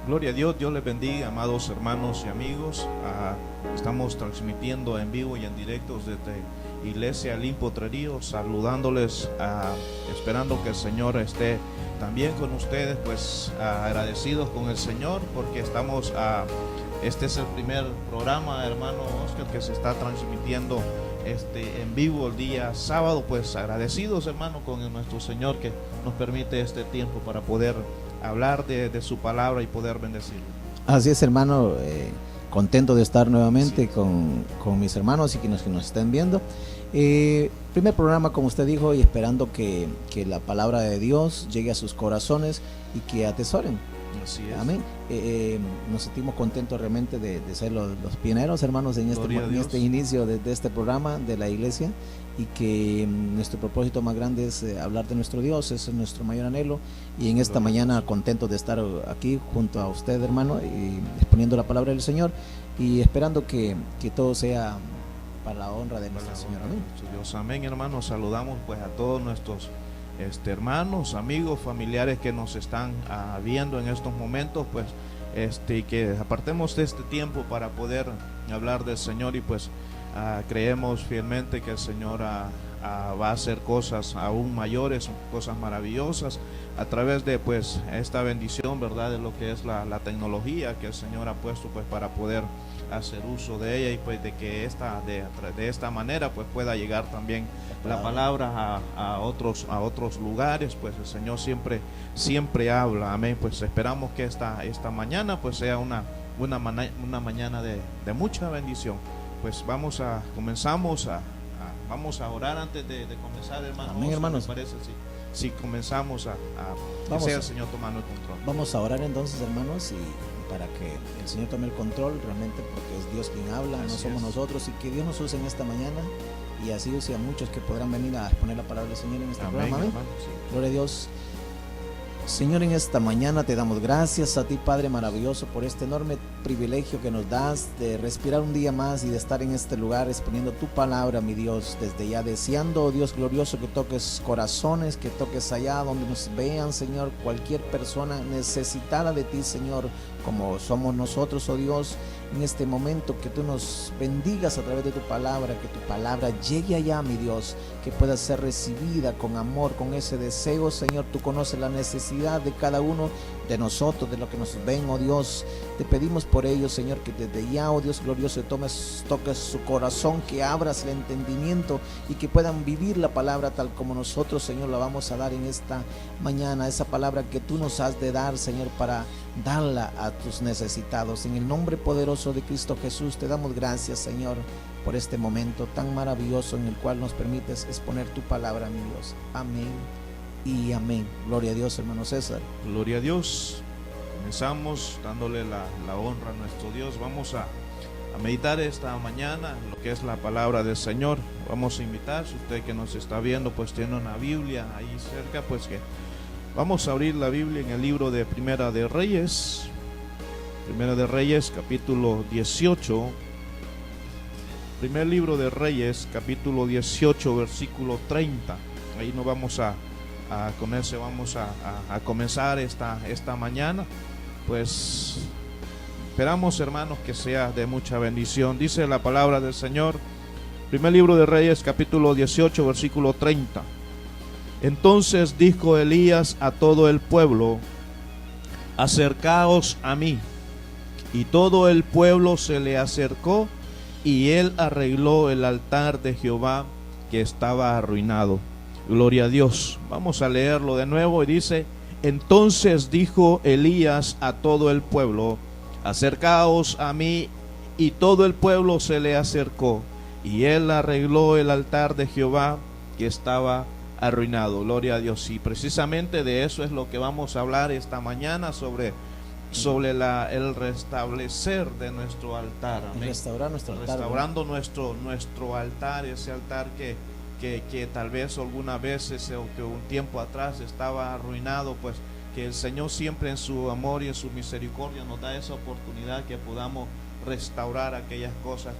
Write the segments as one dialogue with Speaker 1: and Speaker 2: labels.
Speaker 1: Gloria a Dios, Dios les bendiga, amados hermanos y amigos. Estamos transmitiendo en vivo y en directo desde Iglesia Elim Potrerío, saludándoles, esperando que el Señor esté también con ustedes, pues agradecidos con el Señor porque estamos, este es el primer programa, hermano Oscar, que se está transmitiendo en vivo el día sábado, pues agradecidos, hermano, con nuestro Señor que nos permite este tiempo para poder hablar de su palabra y poder bendecirlo.
Speaker 2: Así es, hermano, contento de estar nuevamente con mis hermanos y quienes nos estén viendo. Primer programa, como usted dijo, y esperando que la palabra de Dios llegue a sus corazones y que atesoren.
Speaker 1: Así es.
Speaker 2: Amén. Nos sentimos contentos realmente de ser los pioneros, hermanos, en este inicio de este programa de la iglesia, y que nuestro propósito más grande es hablar de nuestro Dios, ese es nuestro mayor anhelo, y en esta mañana contentos de estar aquí junto a usted, hermano, y exponiendo la palabra del Señor y esperando que todo sea para la honra de nuestro Señor. Amén.
Speaker 1: Dios, amén, hermanos. Saludamos pues a todos nuestros hermanos, amigos, familiares que nos están viendo en estos momentos, pues que apartemos de este tiempo para poder hablar del Señor, y pues creemos fielmente que el Señor va a hacer cosas aún mayores, cosas maravillosas a través de pues esta bendición, verdad, de lo que es la tecnología que el Señor ha puesto pues para poder hacer uso de ella, y pues de que de esta manera pues pueda llegar también la palabra a otros lugares. Pues el Señor siempre habla, amén. Pues esperamos que esta mañana pues sea una mañana de mucha bendición. Pues comenzamos a orar antes de comenzar, hermano.
Speaker 2: Amén, hermanos.
Speaker 1: ¿Me parece? Si comenzamos que sea el Señor tomando el control.
Speaker 2: Vamos a orar entonces, hermanos, y para que el Señor tome el control realmente, porque es Dios quien habla, no somos nosotros, y que Dios nos use en esta mañana y así use a muchos que podrán venir a exponer la palabra del Señor en este programa. Amén.
Speaker 1: Sí.
Speaker 2: Gloria a Dios. Señor, en esta mañana te damos gracias a ti, Padre maravilloso, por este enorme privilegio que nos das de respirar un día más y de estar en este lugar exponiendo tu palabra, mi Dios, desde ya deseando, oh Dios glorioso, que toques corazones, que toques allá donde nos vean, Señor, cualquier persona necesitada de ti, Señor, como somos nosotros, oh Dios, en este momento, que tú nos bendigas a través de tu palabra, que tu palabra llegue allá, mi Dios, que pueda ser recibida con amor, con ese deseo, Señor. Tú conoces la necesidad de cada uno de nosotros, de lo que nos ven, oh Dios. Te pedimos por ellos, Señor, que desde ya, oh Dios glorioso, toques su corazón, que abras el entendimiento y que puedan vivir la palabra tal como nosotros, Señor, la vamos a dar en esta mañana, esa palabra que tú nos has de dar, Señor, para darla a tus necesitados. En el nombre poderoso de Cristo Jesús te damos gracias, Señor, por este momento tan maravilloso en el cual nos permites exponer tu palabra, mi Dios. Amén y amén. Gloria a Dios, hermano César.
Speaker 1: Gloria a Dios. Comenzamos dándole la honra a nuestro Dios. Vamos a meditar esta mañana lo que es la palabra del Señor. Vamos a invitar, si usted que nos está viendo pues tiene una Biblia ahí cerca, pues que vamos a abrir la Biblia en el libro de Primera de Reyes, capítulo 18. Primer libro de Reyes, capítulo 18, versículo 30. Ahí nos vamos con ese vamos a comenzar esta mañana. Pues esperamos, hermanos, que sea de mucha bendición. Dice la palabra del Señor, primer libro de Reyes, capítulo 18, versículo 30. Entonces dijo Elías a todo el pueblo: acercaos a mí. Y todo el pueblo se le acercó, y él arregló el altar de Jehová que estaba arruinado. Gloria a Dios. Vamos a leerlo de nuevo, y dice: entonces dijo Elías a todo el pueblo: acercaos a mí. Y todo el pueblo se le acercó, y él arregló el altar de Jehová que estaba arruinado. Gloria a Dios. Y precisamente de eso es lo que vamos a hablar esta mañana, sobre el restablecer de nuestro altar. Amén.
Speaker 2: Restaurar nuestro altar.
Speaker 1: Restaurando nuestro altar, ese altar que tal vez algunas veces o que un tiempo atrás estaba arruinado, pues que el Señor siempre en su amor y en su misericordia nos da esa oportunidad que podamos restaurar aquellas cosas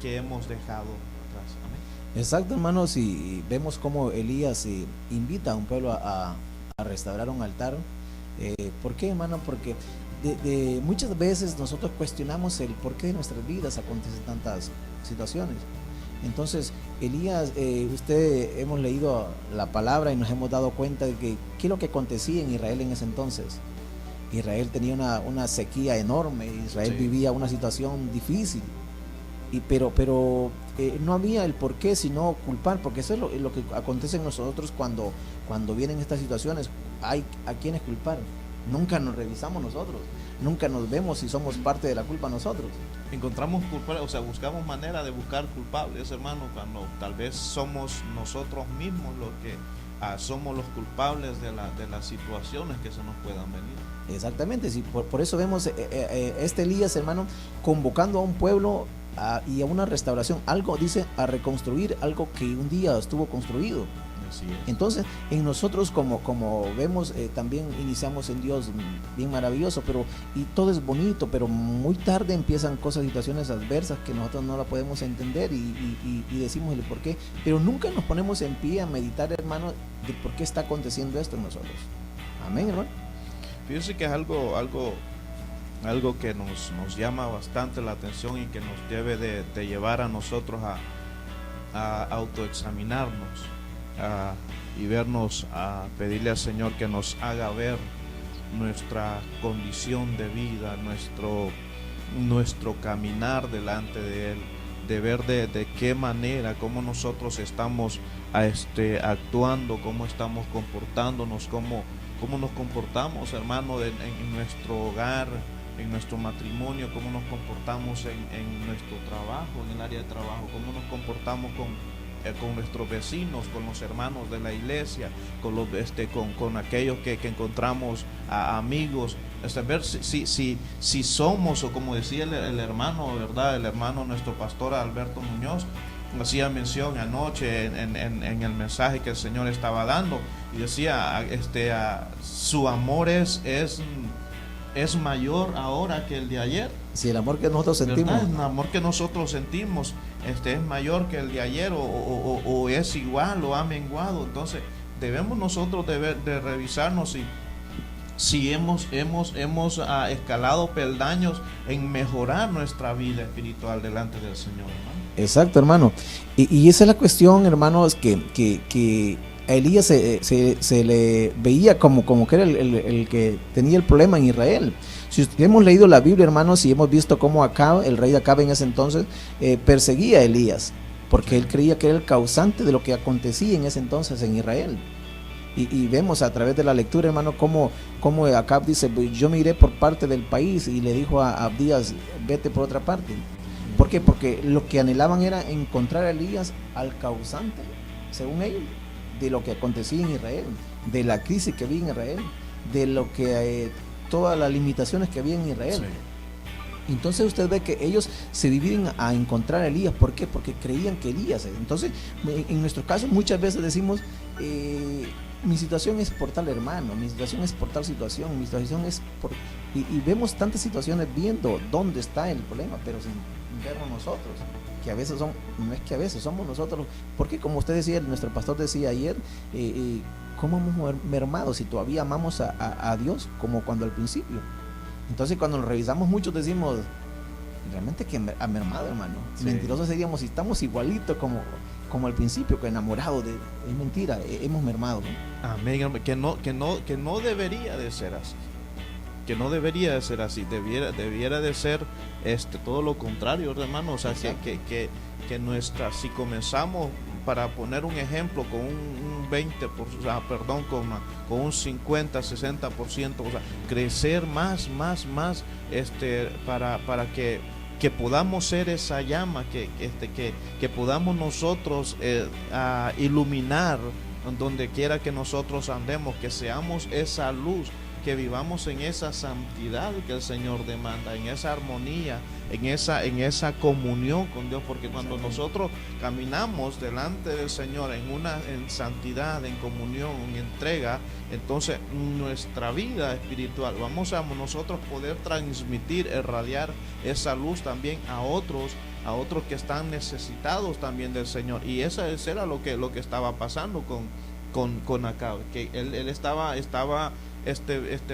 Speaker 1: que hemos dejado atrás. Amén.
Speaker 2: Exacto, hermanos, y vemos cómo Elías invita a un pueblo a restaurar un altar. ¿Por qué, hermano? Porque muchas veces nosotros cuestionamos el por qué en nuestras vidas acontecen tantas situaciones. Entonces, Elías, hemos leído la palabra y nos hemos dado cuenta de que qué es lo que acontecía en Israel en ese entonces. Israel tenía una sequía enorme, Israel vivía una situación difícil, pero no había el por qué sino culpar, porque eso es lo que acontece en nosotros cuando vienen estas situaciones. Hay a quienes culpar, nunca nos revisamos nosotros, nunca nos vemos si somos parte de la culpa nosotros.
Speaker 1: Encontramos culpables, o sea, buscamos manera de buscar culpables, hermano, cuando tal vez somos nosotros mismos los que somos los culpables de las situaciones que se nos puedan venir.
Speaker 2: Exactamente, sí, por eso vemos este Elías, hermano, convocando a un pueblo y a una restauración, algo dice, a reconstruir algo que un día estuvo construido.
Speaker 1: Así es.
Speaker 2: Entonces, en nosotros como vemos, también iniciamos en Dios bien maravilloso, y todo es bonito, pero muy tarde empiezan situaciones adversas que nosotros no la podemos entender y decimos el por qué, pero nunca nos ponemos en pie a meditar, hermano, de por qué está aconteciendo esto en nosotros. Amén, hermano.
Speaker 1: Fíjense que es algo que nos llama bastante la atención y que nos debe de llevar a nosotros a autoexaminarnos. Y vernos, a pedirle al Señor que nos haga ver nuestra condición de vida, nuestro caminar delante de Él, de ver de qué manera, cómo nosotros estamos actuando, cómo estamos comportándonos, cómo nos comportamos, hermano, en nuestro hogar, en nuestro matrimonio, cómo nos comportamos en nuestro trabajo, en el área de trabajo, cómo nos comportamos con nuestros vecinos, con los hermanos de la iglesia, con aquellos que encontramos amigos, ver si somos, o como decía el hermano, ¿verdad? El hermano, nuestro pastor Alberto Muñoz, hacía mención anoche en el mensaje que el Señor estaba dando, y decía, su amor es mayor ahora que el de ayer.
Speaker 2: Si el amor que nosotros sentimos,
Speaker 1: ¿verdad? El amor que nosotros sentimos es mayor que el de ayer, o es igual, o ha menguado. Entonces debemos nosotros de revisarnos si hemos escalado peldaños en mejorar nuestra vida espiritual delante del Señor, hermano.
Speaker 2: Exacto, hermano. Y esa es la cuestión, hermanos, que a Elías se le veía como que era el que tenía el problema en Israel. Si hemos leído la Biblia, hermanos, y hemos visto cómo Acab, el rey de Acab en ese entonces, perseguía a Elías, porque él creía que era el causante de lo que acontecía en ese entonces en Israel. Y vemos a través de la lectura, hermano, cómo Acab dice, yo me iré por parte del país, y le dijo a Abdías, vete por otra parte. ¿Por qué? Porque lo que anhelaban era encontrar a Elías al causante, según ellos, de lo que acontecía en Israel, de la crisis que había en Israel, de lo que todas las limitaciones que había en Israel. Sí. Entonces usted ve que ellos se dividen a encontrar a Elías. ¿Por qué? Porque creían que Elías. Entonces, en nuestro caso, muchas veces decimos, mi situación es por tal hermano, mi situación es por tal situación, mi situación es por... Y vemos tantas situaciones viendo dónde está el problema, pero sin verlo nosotros, que a veces no es que a veces somos nosotros, porque como usted decía, nuestro pastor decía ayer, ¿cómo hemos mermado si todavía amamos a Dios como cuando al principio? Entonces cuando lo revisamos muchos decimos, realmente que ha mermado, hermano. Sí. Mentirosos seríamos si estamos igualitos como al principio, que enamorados de... Es mentira, hemos mermado, ¿no?
Speaker 1: Amén, que no debería de ser así. Que no debería de ser así, debiera de ser todo lo contrario, hermano. O sea, que si comenzamos, para poner un ejemplo, con un 20%, con un 50, 60%, o sea, crecer más, para que podamos ser esa llama, que podamos nosotros iluminar donde quiera que nosotros andemos, que seamos esa luz, que vivamos en esa santidad que el Señor demanda, en esa armonía, en esa comunión con Dios, porque cuando nosotros caminamos delante del Señor en santidad, en comunión, en entrega, entonces nuestra vida espiritual vamos a nosotros poder transmitir, irradiar esa luz también a otros que están necesitados también del Señor. Y eso era lo que estaba pasando con con Acab, que él estaba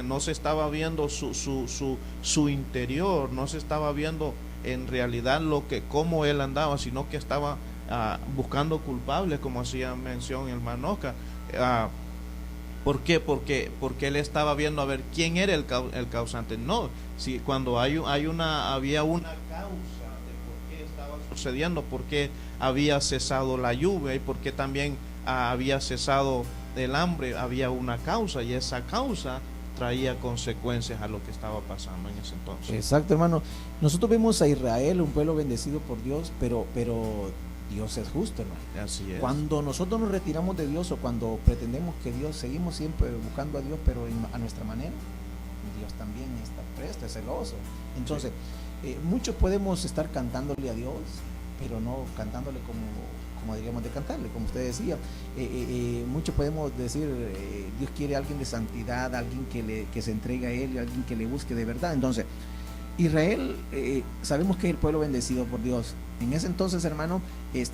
Speaker 1: no se estaba viendo su interior, no se estaba viendo en realidad cómo él andaba, sino que estaba buscando culpables, como hacía mención el Manoca. ¿Por qué? Porque él estaba viendo a ver quién era el causante. No, si cuando había una causa de por qué estaba sucediendo, por qué había cesado la lluvia y por qué también había cesado el hambre, había una causa, y esa causa traía consecuencias a lo que estaba pasando en ese entonces.
Speaker 2: Exacto, hermano. Nosotros vemos a Israel, un pueblo bendecido por Dios, pero Dios es justo, hermano.
Speaker 1: Así es.
Speaker 2: Cuando nosotros nos retiramos de Dios, o cuando pretendemos que Dios, seguimos siempre buscando a Dios, pero a nuestra manera, Dios también está presto, es celoso. Entonces, muchos podemos estar cantándole a Dios, pero no cantándole como diríamos de cantarle, como usted decía. Muchos podemos decir, Dios quiere a alguien de santidad, alguien que se entregue a Él, alguien que le busque de verdad. Entonces, Israel, sabemos que es el pueblo bendecido por Dios. En ese entonces, hermano,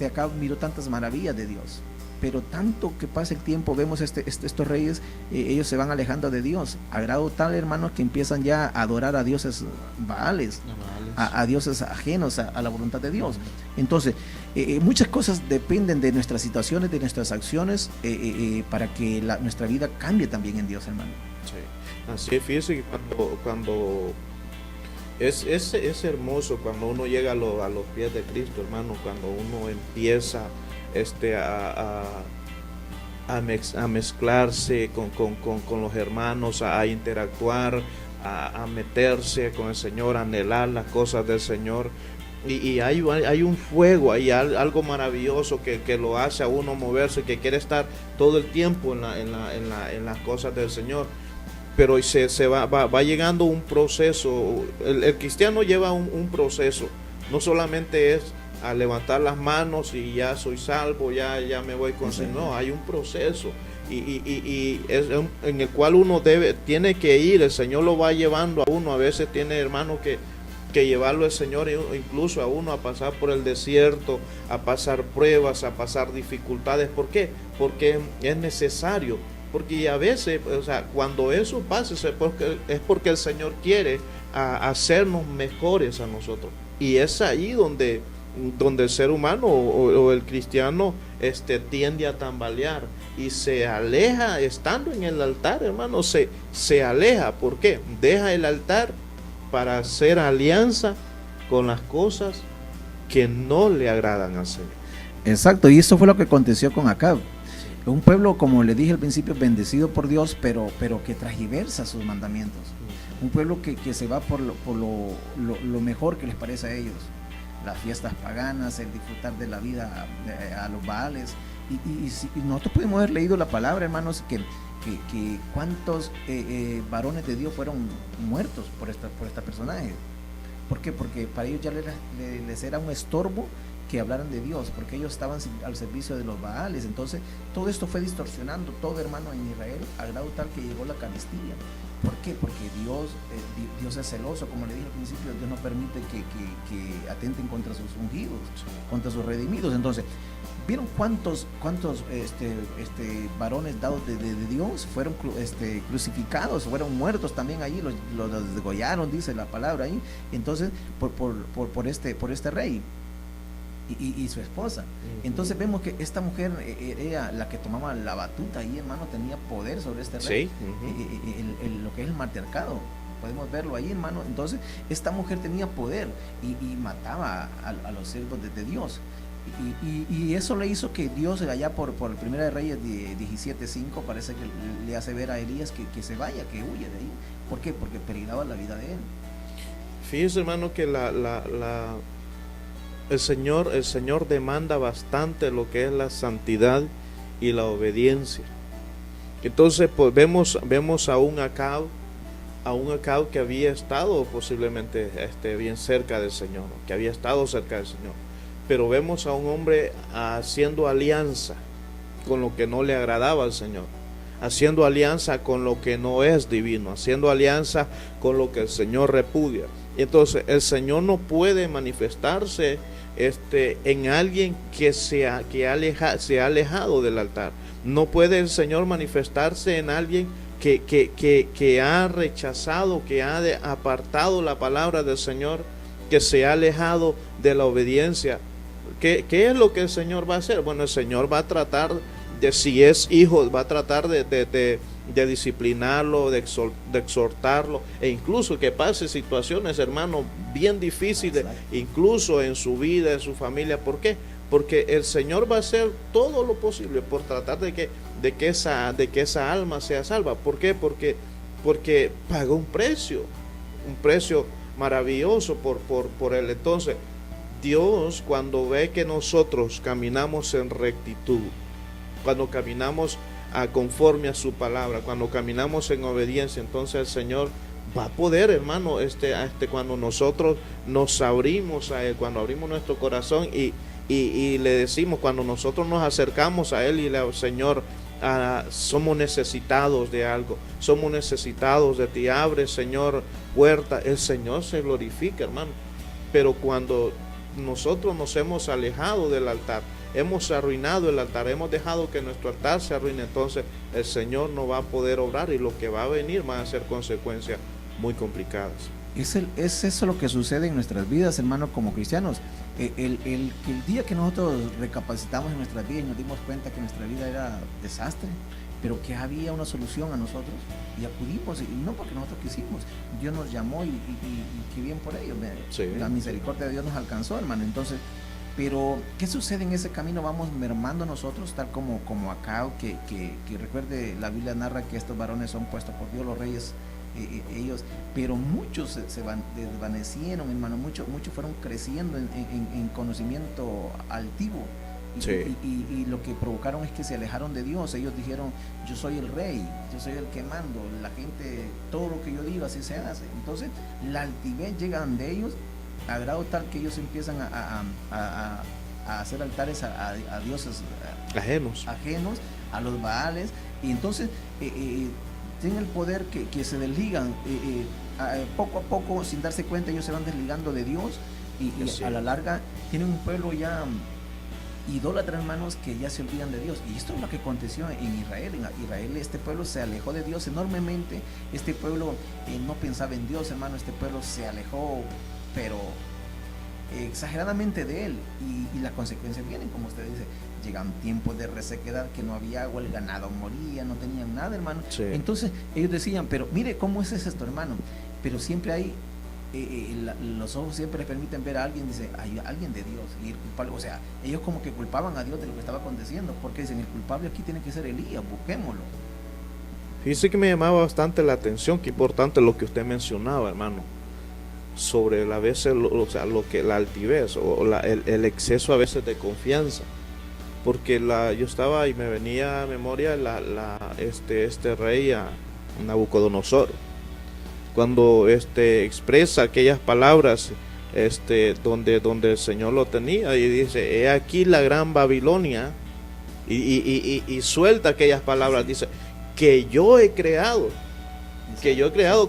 Speaker 2: acá miró tantas maravillas de Dios, pero tanto que pasa el tiempo, vemos estos reyes, ellos se van alejando de Dios, a grado tal, hermano, que empiezan ya a adorar a dioses baales, a dioses ajenos a la voluntad de Dios. Entonces, muchas cosas dependen de nuestras situaciones, de nuestras acciones, para que nuestra vida cambie también en Dios, hermano.
Speaker 1: Sí. Así, fíjese que cuando es hermoso cuando uno llega a los pies de Cristo, hermano, cuando uno empieza a mezclarse con los hermanos, a interactuar, a meterse con el Señor, a anhelar las cosas del Señor. Y hay un fuego, hay algo maravilloso que lo hace a uno moverse, que quiere estar todo el tiempo en las cosas del Señor. Pero se va llegando un proceso. El cristiano lleva un proceso. No solamente es a levantar las manos y ya soy salvo, ya me voy con Señor. No, hay un proceso y es en el cual uno tiene que ir. El Señor lo va llevando a uno. A veces tiene hermanos que llevarlo el Señor incluso a uno a pasar por el desierto, a pasar pruebas, a pasar dificultades. ¿Por qué? Porque es necesario. Porque a veces, cuando eso pasa es porque el Señor quiere hacernos mejores a nosotros. Y es ahí donde el ser humano o el cristiano tiende a tambalear y se aleja. Estando en el altar, hermano, se aleja. ¿Por qué? Deja el altar para hacer alianza con las cosas que no le agradan al Señor.
Speaker 2: Exacto, y eso fue lo que aconteció con Acab. Un pueblo, como le dije al principio, bendecido por Dios, pero que transgiversa sus mandamientos. Un pueblo que se va por lo mejor que les parece a ellos. Las fiestas paganas, el disfrutar de la vida a los baales. Y nosotros pudimos haber leído la palabra, hermanos, que cuántos varones de Dios fueron muertos por este personaje. ¿Por qué? Porque para ellos ya les era un estorbo que hablaran de Dios, porque ellos estaban al servicio de los baales. Entonces todo esto fue distorsionando todo, hermano, en Israel, al grado tal que llegó la carestía. ¿Por qué? Porque Dios es celoso, como le dije al principio. Dios no permite que atenten contra sus ungidos, contra sus redimidos. Entonces, ¿vieron cuántos varones dados de Dios fueron crucificados, fueron muertos también allí, los degollaron, dice la palabra ahí? Entonces, por este rey y su esposa. Entonces vemos que esta mujer era la que tomaba la batuta ahí, hermano, tenía poder sobre este rey. Sí. Lo que es el matriarcado, podemos verlo ahí, hermano. Entonces esta mujer tenía poder y mataba a los siervos de Dios. Y eso le hizo que Dios, allá por el Primera de Reyes 17:5, parece que le hace ver a Elías que se vaya, que huye de ahí. ¿Por qué? Porque peligraba la vida de él.
Speaker 1: Fíjese, hermano, que el Señor demanda bastante lo que es la santidad y la obediencia. Entonces, pues vemos a un Acab que había estado posiblemente bien cerca del Señor, que había estado cerca del Señor. Pero vemos a un hombre haciendo alianza con lo que no le agradaba al Señor, haciendo alianza con lo que no es divino, haciendo alianza con lo que el Señor repudia. Y entonces el Señor no puede manifestarse en alguien que se ha alejado del altar. No puede el Señor manifestarse en alguien que ha rechazado, que ha apartado la palabra del Señor, que se ha alejado de la obediencia. ¿Qué es lo que el Señor va a hacer? Bueno, el Señor va a tratar de, si es hijo, va a tratar de disciplinarlo, de exhortarlo, e incluso que pase situaciones, hermano, bien difíciles, incluso en su vida, en su familia. ¿Por qué? Porque el Señor va a hacer todo lo posible por tratar de que esa alma sea salva. ¿Por qué? Porque pagó un precio maravilloso por él. Entonces, Dios, cuando ve que nosotros caminamos en rectitud, cuando caminamos conforme a su palabra, cuando caminamos en obediencia, entonces el Señor va a poder, hermano, cuando nosotros nos abrimos a Él, cuando abrimos nuestro corazón y le decimos, cuando nosotros nos acercamos a Él y le decimos, Señor, somos necesitados de algo, somos necesitados de ti, abre, Señor, puerta, el Señor se glorifica, hermano. Pero cuando nosotros nos hemos alejado del altar, hemos arruinado el altar, hemos dejado que nuestro altar se arruine, entonces el Señor no va a poder obrar, y lo que va a venir van a ser consecuencias muy complicadas.
Speaker 2: Es eso lo que sucede en nuestras vidas, hermano, como cristianos. El día que nosotros recapacitamos en nuestras vidas y nos dimos cuenta que nuestra vida era desastre, pero que había una solución a nosotros, y acudimos, y no porque nosotros quisimos, Dios nos llamó y qué bien por ello. Sí. La misericordia de Dios nos alcanzó, hermano. Entonces, pero ¿qué sucede en ese camino? Vamos mermando nosotros, tal como acá, que recuerde, la Biblia narra que estos varones son puestos por Dios, los reyes, ellos, pero muchos se desvanecieron, hermano, muchos fueron creciendo en conocimiento altivo. Sí. Y lo que provocaron es que se alejaron de Dios. Ellos dijeron, yo soy el rey, yo soy el que mando, la gente, todo lo que yo digo así se hace. Entonces la altivez llega de ellos a grado tal que ellos empiezan a hacer altares a dioses ajenos, a los Baales, y entonces tienen el poder que se desligan poco a poco, sin darse cuenta. Ellos se van desligando de Dios, y a la larga tienen un pueblo ya idólatra, hermanos, que ya se olvidan de Dios. Y esto es lo que aconteció en Israel. En Israel este pueblo se alejó de Dios enormemente. Este pueblo no pensaba en Dios, hermano. Este pueblo se alejó, pero exageradamente de Él, y las consecuencias vienen, como usted dice. Llegan tiempos de resequedad, que no había agua, el ganado moría, no tenían nada, hermano. Sí. Entonces ellos decían, pero mire cómo es esto, hermano. Pero siempre hay los ojos siempre les permiten ver a alguien, dice, hay alguien de Dios, y el culpable, o sea, ellos como que culpaban a Dios de lo que estaba aconteciendo, porque dicen, el culpable aquí tiene que ser Elías, busquémoslo.
Speaker 1: Fíjese que me llamaba bastante la atención, que importante lo que usted mencionaba, hermano, sobre a veces la altivez o el exceso a veces de confianza, porque yo estaba y me venía a memoria este rey Nabucodonosor, cuando expresa aquellas palabras donde el Señor lo tenía, y dice, he aquí la gran Babilonia, y suelta aquellas palabras, dice, que yo he creado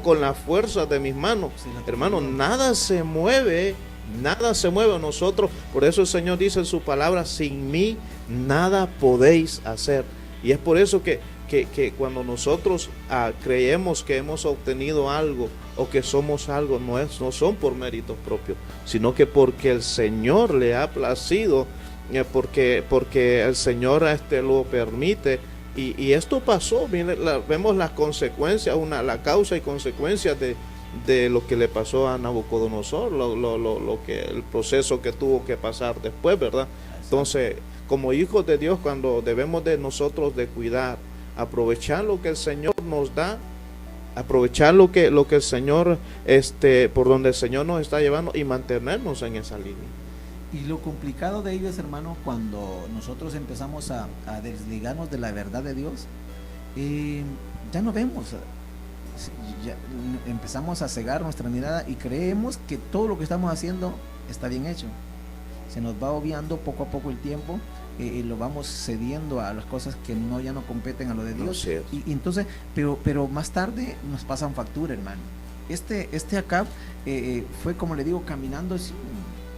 Speaker 1: con la fuerza de mis manos. Hermano, nada se mueve a nosotros. Por eso el Señor dice en su palabra, sin mí nada podéis hacer. Y es por eso que cuando nosotros creemos que hemos obtenido algo o que somos algo, no son por méritos propios, sino que porque el Señor le ha placido, porque el Señor lo permite. Y esto pasó, vemos las consecuencias, la causa y consecuencias de lo que le pasó a Nabucodonosor, el proceso que tuvo que pasar después, ¿verdad? Entonces, como hijos de Dios, cuando debemos de nosotros de cuidar, aprovechar lo que el Señor nos da, aprovechar lo que el Señor, por donde el Señor nos está llevando, y mantenernos en esa línea.
Speaker 2: Y lo complicado de ello es, hermano, cuando nosotros empezamos a desligarnos de la verdad de Dios, ya no vemos, ya empezamos a cegar nuestra mirada y creemos que todo lo que estamos haciendo está bien hecho. Se nos va obviando poco a poco el tiempo, lo vamos cediendo a las cosas que ya no competen a lo de Dios. No, y entonces, pero más tarde nos pasan factura, hermano. Acab fue, como le digo, caminando,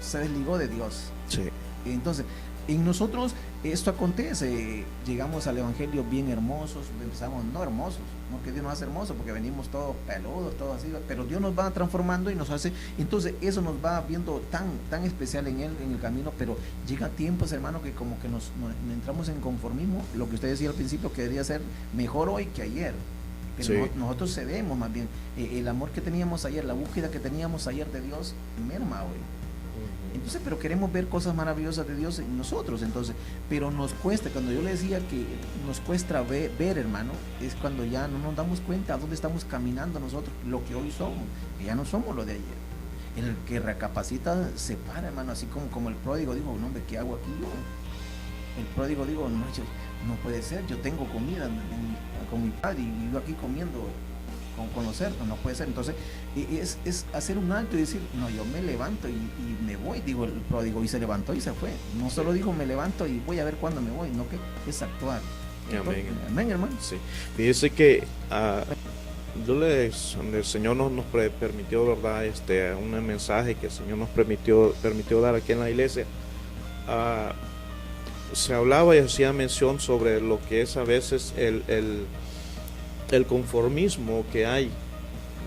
Speaker 2: se desligó de Dios. Sí. Entonces, En nosotros esto acontece, llegamos al evangelio bien hermosos, empezamos no hermosos, no que Dios nos hace hermosos porque venimos todos peludos, todos así, pero Dios nos va transformando y nos hace, entonces eso nos va viendo tan especial en Él, en el camino, pero llega tiempos, hermano, que como que nos entramos en conformismo, lo que usted decía al principio, que debería ser mejor hoy que ayer. Pero sí, nosotros cedemos más bien, el amor que teníamos ayer, la búsqueda que teníamos ayer de Dios, merma hoy. Entonces, pero queremos ver cosas maravillosas de Dios en nosotros, entonces, pero nos cuesta, cuando yo le decía que nos cuesta ver, hermano, es cuando ya no nos damos cuenta a dónde estamos caminando nosotros, lo que hoy somos, que ya no somos lo de ayer. El que recapacita se para, hermano, así como el pródigo dijo, no, hombre, ¿qué hago aquí yo? El pródigo dijo, no puede ser, yo tengo comida con mi padre y yo aquí comiendo con los cerdos, no puede ser. Entonces es hacer un alto y decir, no, yo me levanto y me voy, digo el pródigo, y se levantó y se fue. No solo dijo me levanto y voy a ver cuándo me voy, no, que es actuar. Entonces, amén, hermano.
Speaker 1: Sí. Fíjese que el Señor nos permitió, ¿verdad? Un mensaje que el Señor nos permitió dar aquí en la iglesia. Se hablaba y hacía mención sobre lo que es a veces el conformismo que hay,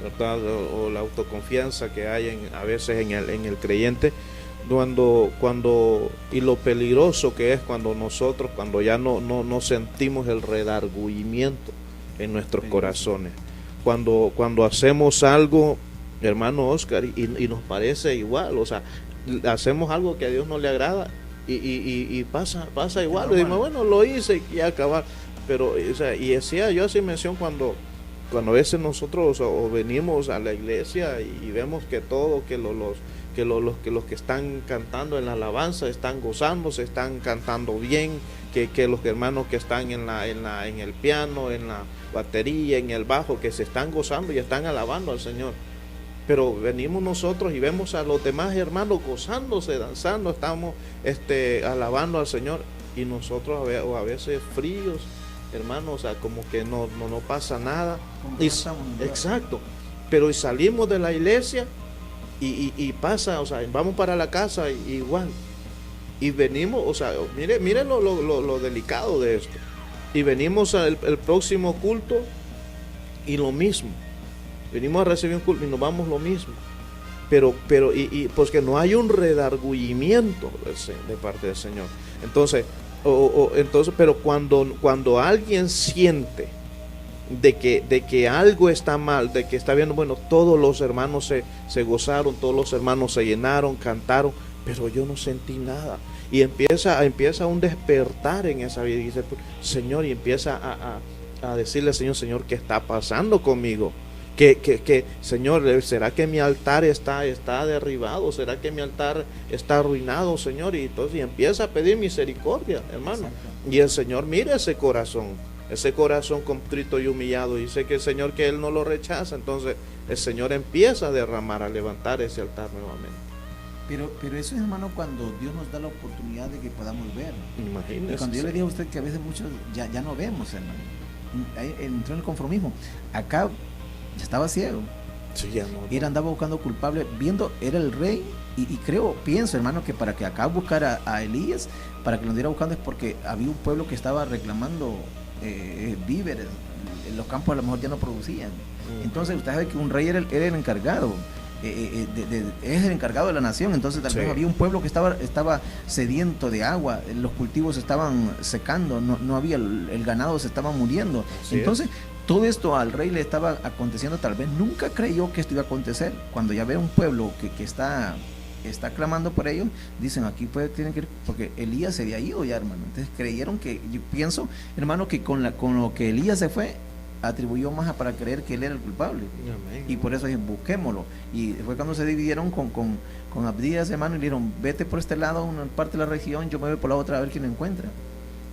Speaker 1: ¿verdad? O la autoconfianza que hay a veces en el creyente, y lo peligroso que es cuando ya no sentimos el redargüimiento en nuestros corazones, cuando hacemos algo, hermano Oscar, y nos parece igual, o sea, hacemos algo que a Dios no le agrada y pasa igual, y decimos, bueno, lo hice y ya acabar. Pero, o sea, y decía yo así mención cuando a veces nosotros o venimos a la iglesia y vemos que los que están cantando en la alabanza están gozando, se están cantando bien, que los hermanos que están en el piano, en la batería, en el bajo, que se están gozando y están alabando al Señor. Pero venimos nosotros y vemos a los demás hermanos gozándose, danzando, estamos alabando al Señor, y nosotros a veces fríos, hermanos, o sea, como que no pasa nada. Exacto. Pero salimos de la iglesia y pasa, o sea, vamos para la casa igual. Y venimos, o sea, mire lo delicado de esto. Y venimos al próximo culto y lo mismo. Venimos a recibir un culto y nos vamos lo mismo. Pero pues que no hay un redargüimiento de parte del Señor. Entonces, pero cuando alguien siente de que algo está mal, de que está viendo, bueno, todos los hermanos se gozaron, todos los hermanos se llenaron, cantaron, pero yo no sentí nada. Y empieza un despertar en esa vida, y dice, Señor, y empieza a decirle al Señor, ¿qué está pasando conmigo? Que Señor, ¿será que mi altar está derribado? ¿Será que mi altar está arruinado, Señor? Y entonces empieza a pedir misericordia, hermano. Exacto. Y el Señor mira ese corazón contrito y humillado, y dice que el Señor, que Él no lo rechaza. Entonces el Señor empieza a derramar, a levantar ese altar nuevamente.
Speaker 2: Pero eso es, hermano, cuando Dios nos da la oportunidad de que podamos ver.
Speaker 1: Imagínese.
Speaker 2: Cuando yo le digo a usted que a veces muchos ya no vemos, hermano. Entró en el conformismo. Acá ya estaba ciego.
Speaker 1: Sí, ya no.
Speaker 2: Él andaba buscando culpable, viendo, era el rey, y pienso, hermano, que para que acá buscara a Elías, para que lo andiera buscando, es porque había un pueblo que estaba reclamando víveres. En los campos a lo mejor ya no producían. Entonces usted sabe que un rey era el encargado. Es el encargado de la nación. Entonces tal vez había un pueblo que estaba sediento de agua, los cultivos estaban secando, no había, el ganado se estaba muriendo. Entonces todo esto al rey le estaba aconteciendo, tal vez nunca creyó que esto iba a acontecer. Cuando ya ve un pueblo que está clamando por ellos, dicen, aquí tienen que ir, porque Elías se había ido ya, hermano. Entonces creyeron que, yo pienso, hermano, que con lo que Elías se fue, atribuyó más para creer que él era el culpable. Amén. Y por eso dije, busquémoslo. Y fue cuando se dividieron con Abdías, hermano, y le dijeron, vete por este lado, una parte de la región, yo me voy por la otra a ver quién lo encuentra.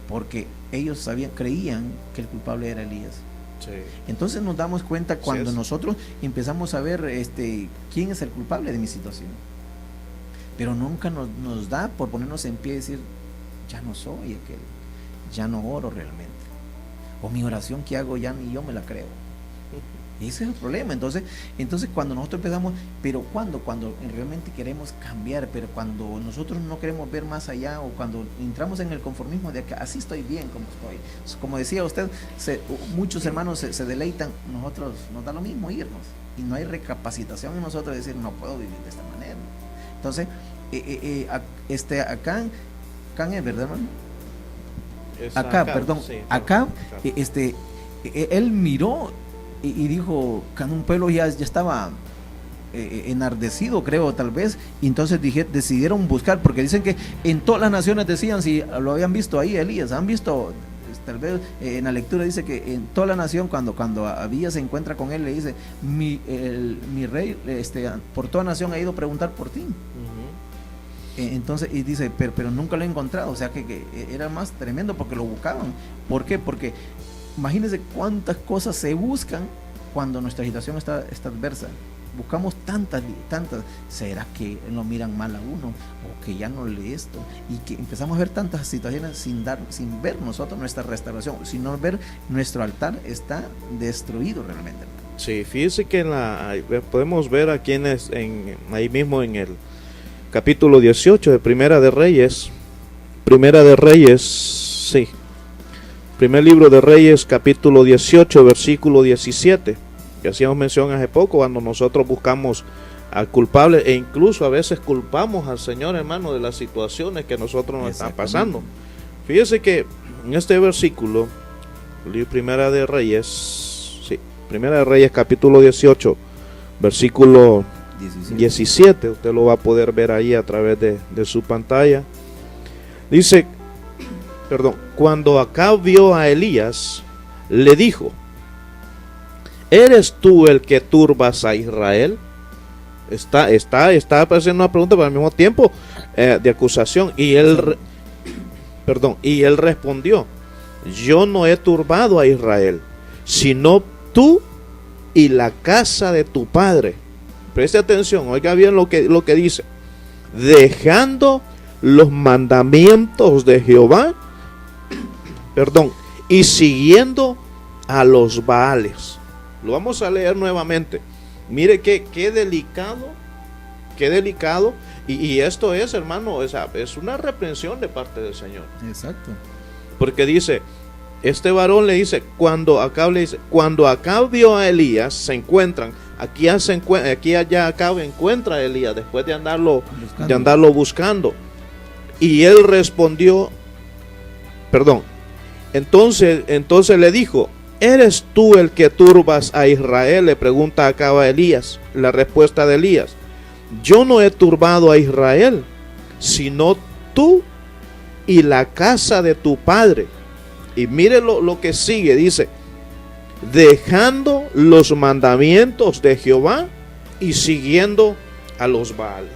Speaker 2: Porque ellos creían que el culpable era Elías. Sí. Entonces nos damos cuenta cuando nosotros empezamos a ver quién es el culpable de mi situación. Pero nunca nos da por ponernos en pie y decir, ya no soy aquel, ya no oro realmente, o mi oración que hago ya ni yo me la creo. Ese es el problema. Entonces cuando nosotros empezamos, pero cuando realmente queremos cambiar, pero cuando nosotros no queremos ver más allá, o cuando entramos en el conformismo de que así estoy bien como estoy. Como decía usted, muchos hermanos se deleitan, nosotros nos da lo mismo irnos, y no hay recapacitación en nosotros de decir, no puedo vivir de esta manera. Entonces, Acán es, ¿verdad, hermano? Acá, él miró y dijo que un pueblo ya estaba enardecido, creo, tal vez, y entonces decidieron buscar, porque dicen que en todas las naciones decían, si lo habían visto ahí, Elías, han visto, tal vez en la lectura dice que en toda la nación, cuando Abías se encuentra con él, le dice, mi rey, por toda nación ha ido a preguntar por ti. Entonces, y dice, pero nunca lo he encontrado, o sea que era más tremendo porque lo buscaban. ¿Por qué? Porque imagínense cuántas cosas se buscan cuando nuestra situación está adversa. Buscamos tantas. ¿Será que lo miran mal a uno? ¿O que ya no lee esto? Y que empezamos a ver tantas situaciones sin ver nosotros nuestra restauración, sino ver nuestro altar está destruido realmente.
Speaker 1: Sí, fíjese que podemos ver aquí ahí mismo en el capítulo 18 de Primera de Reyes, sí. Primer libro de Reyes, capítulo 18, versículo 17. Que hacíamos mención hace poco, cuando nosotros buscamos al culpable, e incluso a veces culpamos al Señor, hermano, de las situaciones que nosotros nos están pasando. Fíjese que en este versículo, Primera de Reyes, capítulo 18, versículo 17, usted lo va a poder ver ahí a través de su pantalla. Dice, cuando Acab vio a Elías, le dijo, ¿eres tú el que turbas a Israel? Está haciendo una pregunta, pero al mismo tiempo de acusación. Y él respondió, yo no he turbado a Israel, sino tú y la casa de tu padre. Preste atención, oiga bien lo que dice. Dejando los mandamientos de Jehová, y siguiendo a los Baales. Lo vamos a leer nuevamente. Mire qué delicado. Y esto es, hermano, es una reprensión de parte del Señor.
Speaker 2: Exacto.
Speaker 1: Porque dice, este varón le dice, cuando Acab vio a Elías, se encuentran. Aquí allá Acab encuentra a Elías después de andarlo buscando. Y él respondió, entonces le dijo, ¿eres tú el que turbas a Israel? Le pregunta Acab a Elías. La respuesta de Elías, yo no he turbado a Israel, sino tú y la casa de tu padre. Y mire lo que sigue, dice, dejando los mandamientos de Jehová y siguiendo a los Baales.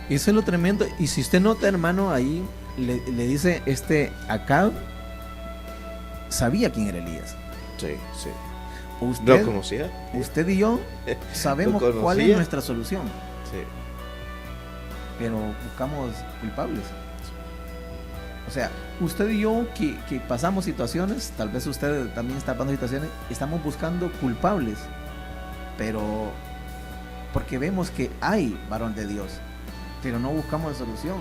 Speaker 2: Eso es lo tremendo. Y si usted nota, hermano, ahí le dice Acab sabía quién era Elías.
Speaker 1: Sí.
Speaker 2: Usted
Speaker 1: lo conocía.
Speaker 2: Usted y yo sabemos cuál es nuestra solución.
Speaker 1: Sí.
Speaker 2: Pero buscamos culpables. O sea, usted y yo que pasamos situaciones, tal vez usted también está pasando situaciones, estamos buscando culpables, pero porque vemos que hay varón de Dios, pero no buscamos solución.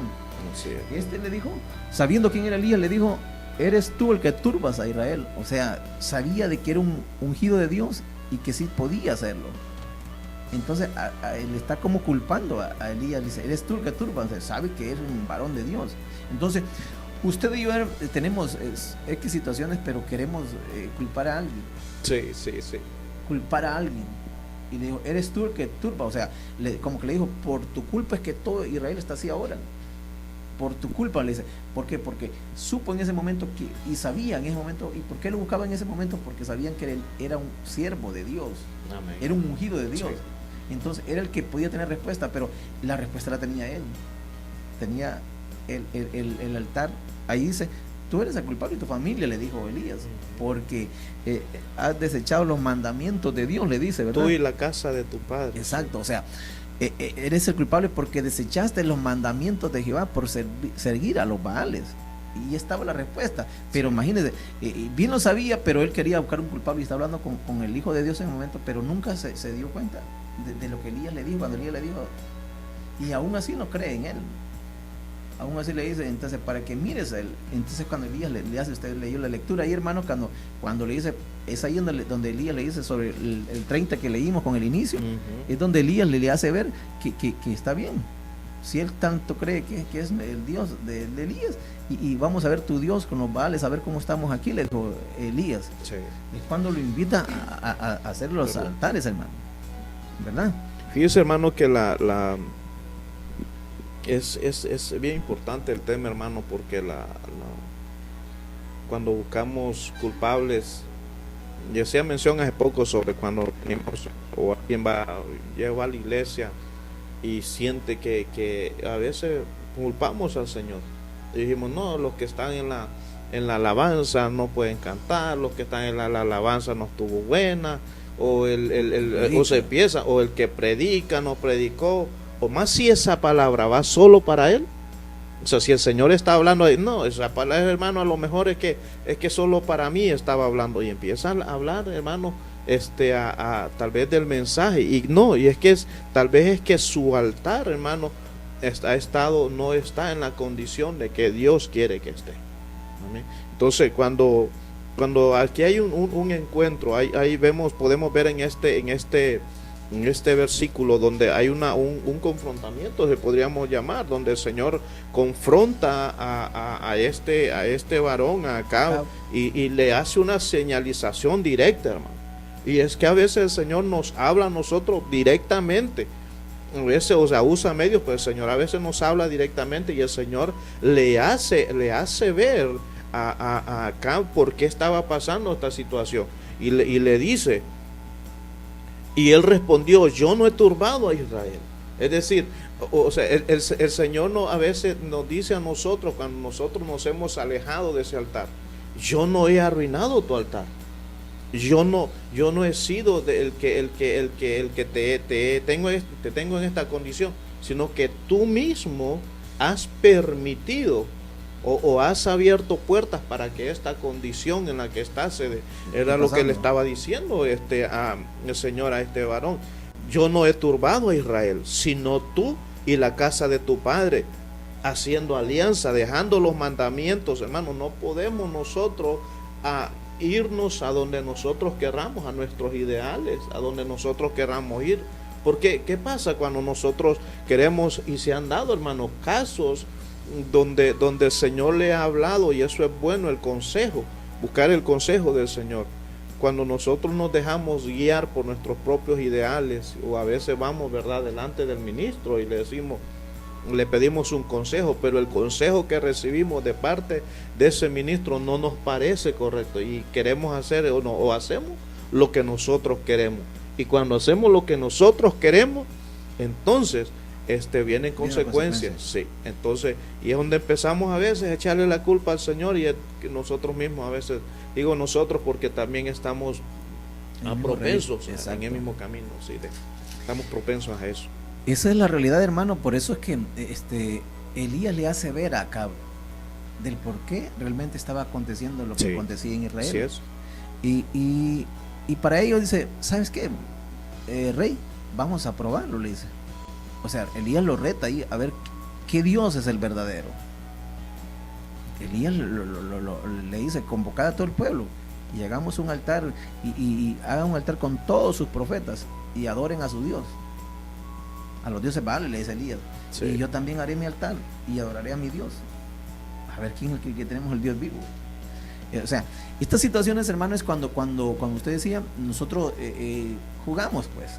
Speaker 1: Sí.
Speaker 2: Le dijo, sabiendo quién era Elías, le dijo, eres tú el que turbas a Israel. O sea, sabía de que era un ungido de Dios y que sí podía hacerlo. Entonces él está como culpando a Elías, dice, eres tú el que turbas, o sea, sabe que es un varón de Dios. Entonces usted y yo tenemos X situaciones, pero queremos culpar a alguien.
Speaker 1: Sí.
Speaker 2: Culpar a alguien. Y le dijo, eres tú el que turba. O sea, como que le dijo, por tu culpa es que todo Israel está así ahora. Por tu culpa, le dice. ¿Por qué? Porque supo en ese momento y sabía en ese momento. ¿Y por qué lo buscaba en ese momento? Porque sabían que él era un siervo de Dios.
Speaker 1: Amén.
Speaker 2: Era un ungido de Dios.
Speaker 1: Sí.
Speaker 2: Entonces era el que podía tener respuesta, pero la respuesta la tenía él. Tenía el altar. Ahí dice, tú eres el culpable y tu familia, le dijo Elías, porque has desechado los mandamientos de Dios, le dice, ¿verdad?
Speaker 1: Tú y la casa de tu padre.
Speaker 2: Exacto, o sea, eres el culpable porque desechaste los mandamientos de Jehová por seguir a los Baales. y estaba la respuesta. Pero imagínense, bien lo sabía, pero él quería buscar un culpable y está hablando con el Hijo de Dios en el momento, pero nunca se dio cuenta de lo que Elías le dijo, cuando Elías le dijo, y aún así no cree en él. Aún así le dice, entonces para que mires él. Entonces cuando Elías le hace, usted leyó la lectura ahí, hermano, cuando le dice, es ahí donde Elías le dice sobre el 30 que leímos con el inicio, es donde Elías le hace ver que está bien. Si él tanto cree que es el Dios de Elías, y vamos a ver tu Dios con los Baales, a ver cómo estamos aquí, le dijo Elías.
Speaker 1: Sí.
Speaker 2: Es cuando lo invita a hacer los altares, hermano, ¿verdad?
Speaker 1: Fíjese, hermano, que es bien importante el tema, hermano, porque cuando buscamos culpables, yo hacía mención hace poco sobre cuando venimos o alguien lleva a la iglesia y siente que a veces culpamos al Señor. Y dijimos, no, los que están en la alabanza no pueden cantar, los que están en la alabanza no estuvo buena, o o se empieza, o el que predica no predicó, o más si esa palabra va solo para él. O sea, si el Señor está hablando, no, esa palabra, hermano, a lo mejor es que solo para mí estaba hablando, y empieza a hablar, hermano, tal vez del mensaje, y tal vez es que su altar, hermano, no está en la condición de que Dios quiere que esté. ¿Amén? Entonces, cuando aquí hay un encuentro, ahí podemos ver en este versículo donde hay un confrontamiento, se podríamos llamar, donde el Señor confronta a este varón acá y le hace una señalización directa, hermano. Y es que a veces el Señor nos habla a nosotros directamente. A veces, usa medios, pero el Señor a veces nos habla directamente y el Señor le hace ver acá por qué estaba pasando esta situación. Y le dice, y él respondió, yo no he turbado a Israel. Es decir, el Señor a veces nos dice a nosotros, cuando nosotros nos hemos alejado de ese altar, yo no he arruinado tu altar. Yo no he sido el que te tengo en esta condición, sino que tú mismo has permitido o has abierto puertas para que esta condición en la que estás era lo que le estaba diciendo el Señor a este varón. Yo no he turbado a Israel, sino tú y la casa de tu padre, haciendo alianza, dejando los mandamientos. Hermano, no podemos nosotros irnos a donde nosotros querramos, a nuestros ideales, a donde nosotros querramos ir. Porque, ¿qué pasa cuando nosotros queremos, y se han dado, hermano, casos donde el Señor le ha hablado, y eso es bueno, el consejo, buscar el consejo del Señor? Cuando nosotros nos dejamos guiar por nuestros propios ideales, o a veces vamos, ¿verdad?, delante del ministro y le pedimos un consejo, pero el consejo que recibimos de parte de ese ministro no nos parece correcto y queremos hacer o hacemos lo que nosotros queremos. Y cuando hacemos lo que nosotros queremos, entonces vienen consecuencias. Sí, entonces, y es donde empezamos a veces a echarle la culpa al Señor, y es que nosotros mismos a veces, digo nosotros porque también estamos propensos en el mismo camino, sí, estamos propensos a eso.
Speaker 2: Esa es la realidad, hermano. Por eso es que Elías le hace ver a Acab del por qué realmente estaba aconteciendo lo que acontecía en Israel.
Speaker 1: Sí es.
Speaker 2: Y para ello dice, ¿sabes qué? Rey, vamos a probarlo, le dice. O sea, Elías lo reta ahí a ver qué Dios es el verdadero. Elías le dice, convocad a todo el pueblo y hagamos un altar y hagan un altar con todos sus profetas y adoren a su Dios. A los dioses Baal, le dice Elías. Sí. Y yo también haré mi altar y adoraré a mi Dios. A ver quién es el que tenemos el Dios vivo. O sea, estas situaciones, hermano, es cuando usted decía, nosotros jugamos, pues.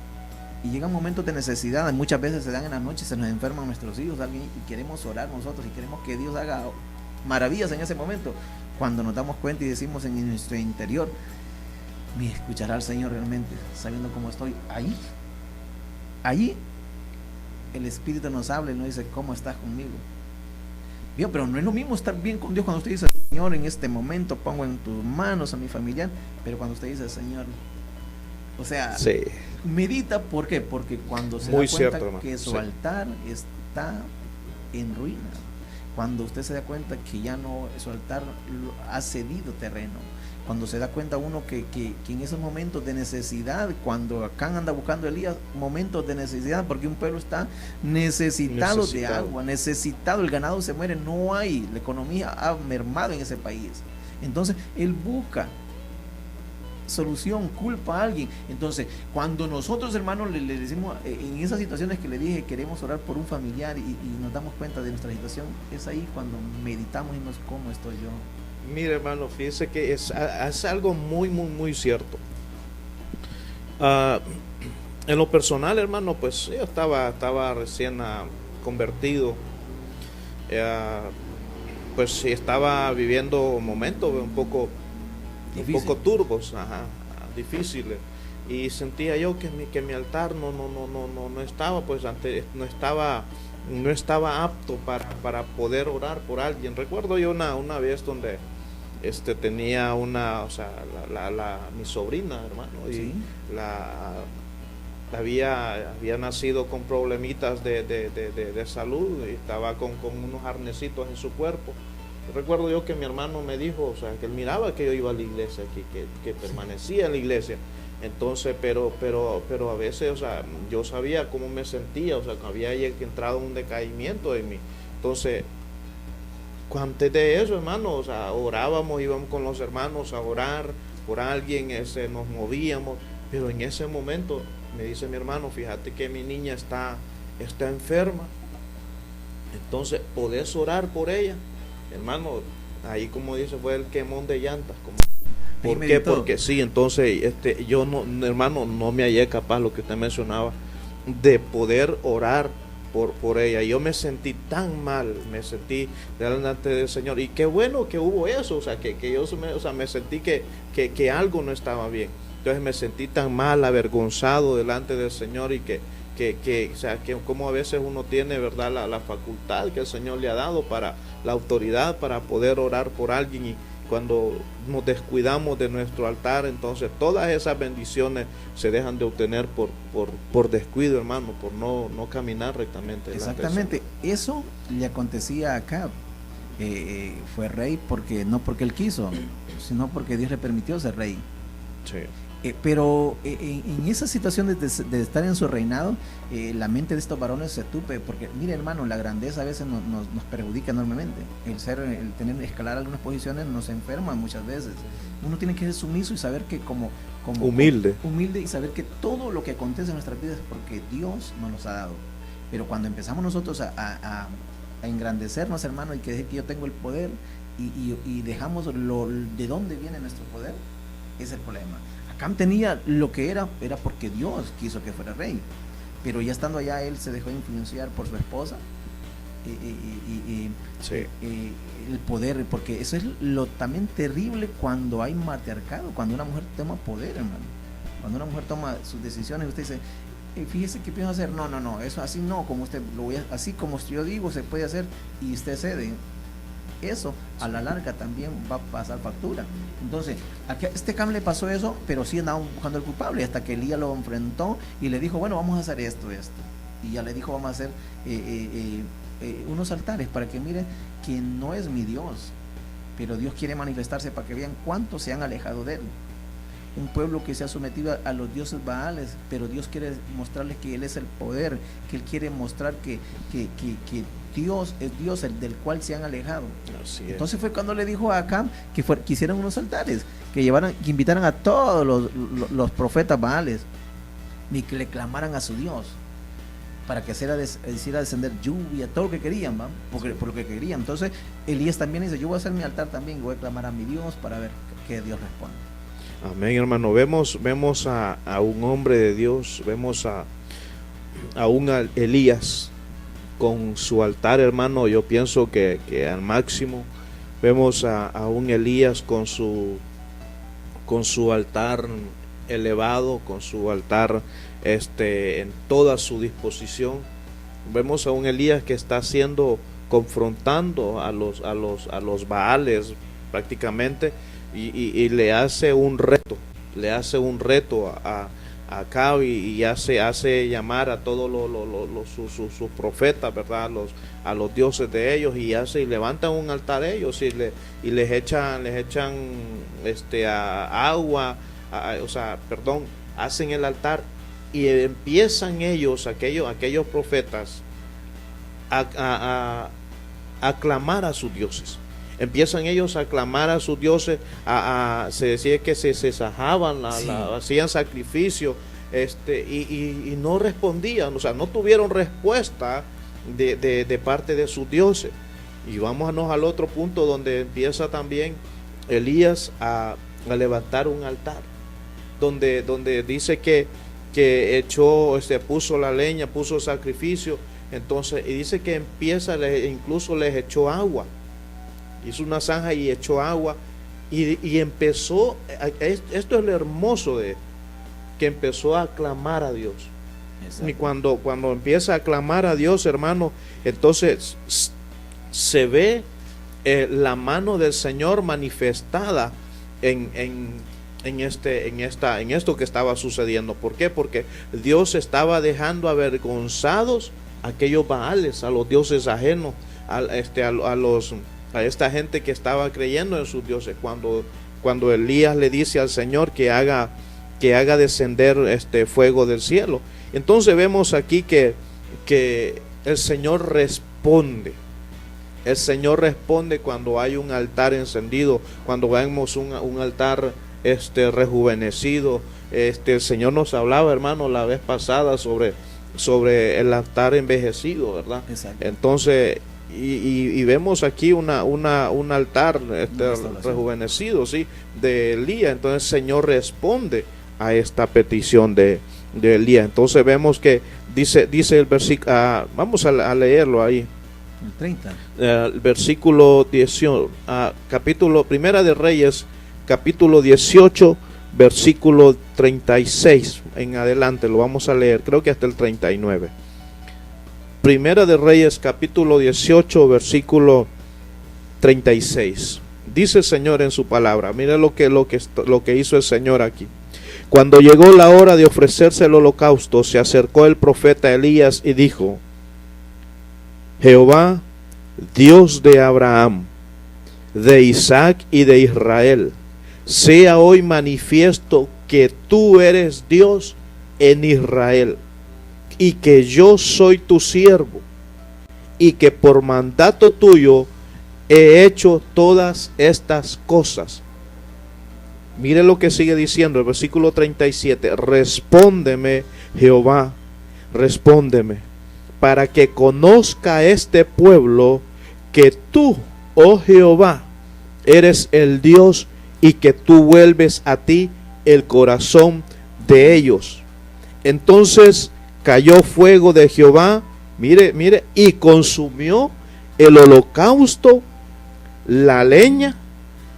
Speaker 2: Y llegan momentos de necesidad, muchas veces se dan en la noche, se nos enferman nuestros hijos, alguien, y queremos orar nosotros, y queremos que Dios haga maravillas en ese momento. Cuando nos damos cuenta y decimos en nuestro interior, me escuchará el Señor realmente, sabiendo cómo estoy. Allí el Espíritu nos habla y nos dice, ¿cómo estás conmigo? Bien, pero no es lo mismo estar bien con Dios cuando usted dice, Señor, en este momento pongo en tus manos a mi familiar, pero cuando usted dice, Señor, o sea, sí, medita. ¿Por qué? Porque cuando se da cuenta que su altar está en ruina, cuando usted se da cuenta que ya no, su altar ha cedido terreno, cuando se da cuenta uno que en esos momentos de necesidad, cuando Acán anda buscando a Elías, momentos de necesidad, porque un pueblo está necesitado de agua, necesitado, el ganado se muere, no hay, la economía ha mermado en ese país. Entonces, él busca solución, culpa a alguien. Entonces, cuando nosotros, hermanos, le decimos, en esas situaciones que le dije, queremos orar por un familiar y nos damos cuenta de nuestra situación, es ahí cuando meditamos y nos, ¿cómo estoy yo?
Speaker 1: Mire, hermano, fíjese que es algo muy cierto. En lo personal, hermano, pues yo estaba recién convertido. Pues sí, estaba viviendo momentos un poco turbos, difíciles, y sentía yo que mi altar no estaba, pues antes no estaba apto para poder orar por alguien. Recuerdo yo una vez donde tenía mi sobrina, hermano, y
Speaker 2: ¿sí?
Speaker 1: había nacido con problemitas de salud, y estaba con unos arnesitos en su cuerpo. Recuerdo yo que mi hermano me dijo, o sea, que él miraba que yo iba a la iglesia, que permanecía en la iglesia. Entonces, pero a veces, o sea, yo sabía cómo me sentía, o sea, que había entrado un decaimiento en mí. Entonces, antes de eso, hermano, o sea, orábamos, íbamos con los hermanos a orar por alguien, nos movíamos, pero en ese momento me dice mi hermano, fíjate que mi niña está enferma, entonces, ¿podés orar por ella? Hermano, ahí como dice, fue el quemón de llantas. ¿Por qué? Porque sí, entonces yo no, hermano, no me hallé capaz, lo que usted mencionaba, de poder orar por ella. Yo me sentí tan mal, me sentí delante del Señor, y qué bueno que hubo eso, o sea, que yo me sentí que algo no estaba bien. Entonces me sentí tan mal, avergonzado delante del Señor, y que o sea, que como a veces uno tiene, ¿verdad?, la facultad que el Señor le ha dado, para la autoridad para poder orar por alguien, y cuando nos descuidamos de nuestro altar, entonces todas esas bendiciones se dejan de obtener por descuido, hermano, por no caminar rectamente.
Speaker 2: Exactamente, eso le acontecía a Acab. Fue rey no porque él quiso, sino porque Dios le permitió ser rey.
Speaker 1: Sí.
Speaker 2: Pero en esas situaciones de estar en su reinado, la mente de estos varones se tupe, porque mire, hermano, la grandeza a veces nos perjudica enormemente. El tener escalar algunas posiciones nos enferma muchas veces. Uno tiene que ser sumiso y saber que como humilde y saber que todo lo que acontece en nuestras vidas es porque Dios nos los ha dado. Pero cuando empezamos nosotros a engrandecernos, hermano, y que decir que yo tengo el poder, y dejamos de dónde viene nuestro poder, es el problema. Acán tenía lo que era porque Dios quiso que fuera rey, pero ya estando allá él se dejó influenciar por su esposa,
Speaker 1: sí.
Speaker 2: El poder, porque eso es lo también terrible cuando hay matriarcado, cuando una mujer toma poder, hermano, cuando una mujer toma sus decisiones. Usted dice, fíjese qué pienso hacer, no, eso así no, como usted así como yo digo se puede hacer, y usted cede. Eso a la larga también va a pasar factura. Entonces, a este Acán le pasó eso, pero sí andaban buscando al culpable, hasta que Elías lo enfrentó y le dijo, bueno, vamos a hacer esto. Y ya le dijo, vamos a hacer unos altares para que miren que no es mi Dios, pero Dios quiere manifestarse para que vean cuántos se han alejado de él. Un pueblo que se ha sometido a los dioses Baales, pero Dios quiere mostrarles que Él es el poder, que Él quiere mostrar que Dios es Dios, el del cual se han alejado. Entonces fue cuando le dijo a Acán que hicieran unos altares, que invitaran a todos los profetas Baales y que le clamaran a su Dios para que hiciera descender lluvia, todo lo que querían, ¿va? Por lo que querían. Entonces Elías también dice, yo voy a hacer mi altar también y voy a clamar a mi Dios para ver que Dios responde.
Speaker 1: Amén, hermano. Vemos a un hombre de Dios, vemos a un Elías con su altar, hermano. Yo pienso que al máximo. Vemos a un Elías con su altar elevado, con su altar en toda su disposición. Vemos a un Elías que está confrontando a los Baales prácticamente, y le hace un reto Acab y hace llamar a todos sus profetas, ¿verdad? A los dioses de ellos y levantan un altar ellos y les echan agua, hacen el altar y empiezan ellos, aquellos profetas, a clamar a sus dioses. Empiezan ellos a clamar a sus dioses, se decía que se sajaban, hacían sacrificio, y no respondían, no tuvieron respuesta de parte de sus dioses. Y vámonos al otro punto donde empieza también Elías a levantar un altar, donde dice que puso la leña, puso sacrificio, entonces, y dice que incluso les echó agua. Hizo una zanja y echó agua y empezó, esto es lo hermoso de que empezó a clamar a Dios. Exacto. Y cuando empieza a clamar a Dios, hermano, entonces se ve la mano del Señor manifestada en esto que estaba sucediendo. ¿Por qué? Porque Dios estaba dejando avergonzados a aquellos baales, a los dioses ajenos, a esta gente que estaba creyendo en sus dioses. Cuando Elías le dice al Señor que haga descender fuego del cielo, entonces vemos aquí que el Señor responde. El Señor responde cuando hay un altar encendido, cuando vemos un altar rejuvenecido. El Señor nos hablaba, hermano, la vez pasada sobre el altar envejecido, ¿verdad? Exacto. Entonces y vemos aquí un altar rejuvenecido, ¿sí?, de Elías. Entonces el Señor responde a esta petición de Elías. Entonces vemos que dice el versículo, vamos a leerlo ahí.
Speaker 2: El 30.
Speaker 1: El versículo 18, capítulo Primera de Reyes, capítulo 18, versículo 36 en adelante, lo vamos a leer, creo que hasta el 39. Primera de Reyes, capítulo 18, versículo 36. Dice el Señor en su palabra. Mira lo que hizo el Señor aquí. Cuando llegó la hora de ofrecerse el holocausto, se acercó el profeta Elías y dijo: Jehová, Dios de Abraham, de Isaac y de Israel, sea hoy manifiesto que tú eres Dios en Israel, y que yo soy tu siervo, y que por mandato tuyo he hecho todas estas cosas. Mire lo que sigue diciendo el versículo 37. Respóndeme, Jehová, respóndeme, para que conozca este pueblo que tú, oh Jehová, eres el Dios, y que tú vuelves a ti el corazón de ellos. Entonces cayó fuego de Jehová, mire, y consumió el holocausto, la leña,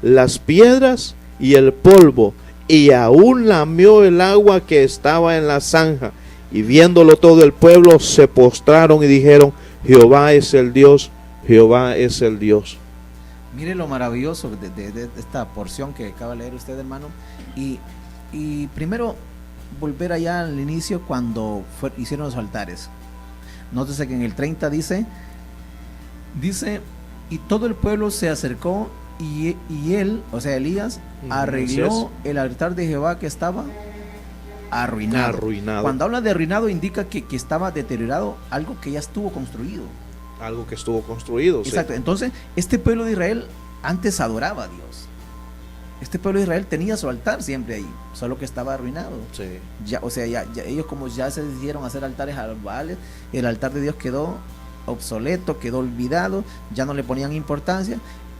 Speaker 1: las piedras y el polvo, y aún lamió el agua que estaba en la zanja. Y viéndolo todo el pueblo se postraron y dijeron: Jehová es el Dios, Jehová es el Dios.
Speaker 2: Mire lo maravilloso de esta porción que acaba de leer usted, hermano. Y primero volver allá al inicio cuando hicieron los altares. Nótese que en el 30 dice, y todo el pueblo se acercó y él, o sea Elías, arregló el altar de Jehová que estaba arruinado. Cuando habla de arruinado indica que estaba deteriorado, algo que ya estuvo construido.
Speaker 1: Algo que estuvo construido.
Speaker 2: Exacto.
Speaker 1: Sí.
Speaker 2: Entonces, este pueblo de Israel antes adoraba a Dios. Este pueblo de Israel tenía su altar siempre ahí, solo que estaba arruinado.
Speaker 1: Sí.
Speaker 2: Ya, o sea, ya ellos como ya se decidieron hacer altares a los Baales, el altar de Dios quedó obsoleto, quedó olvidado, ya no le ponían importancia,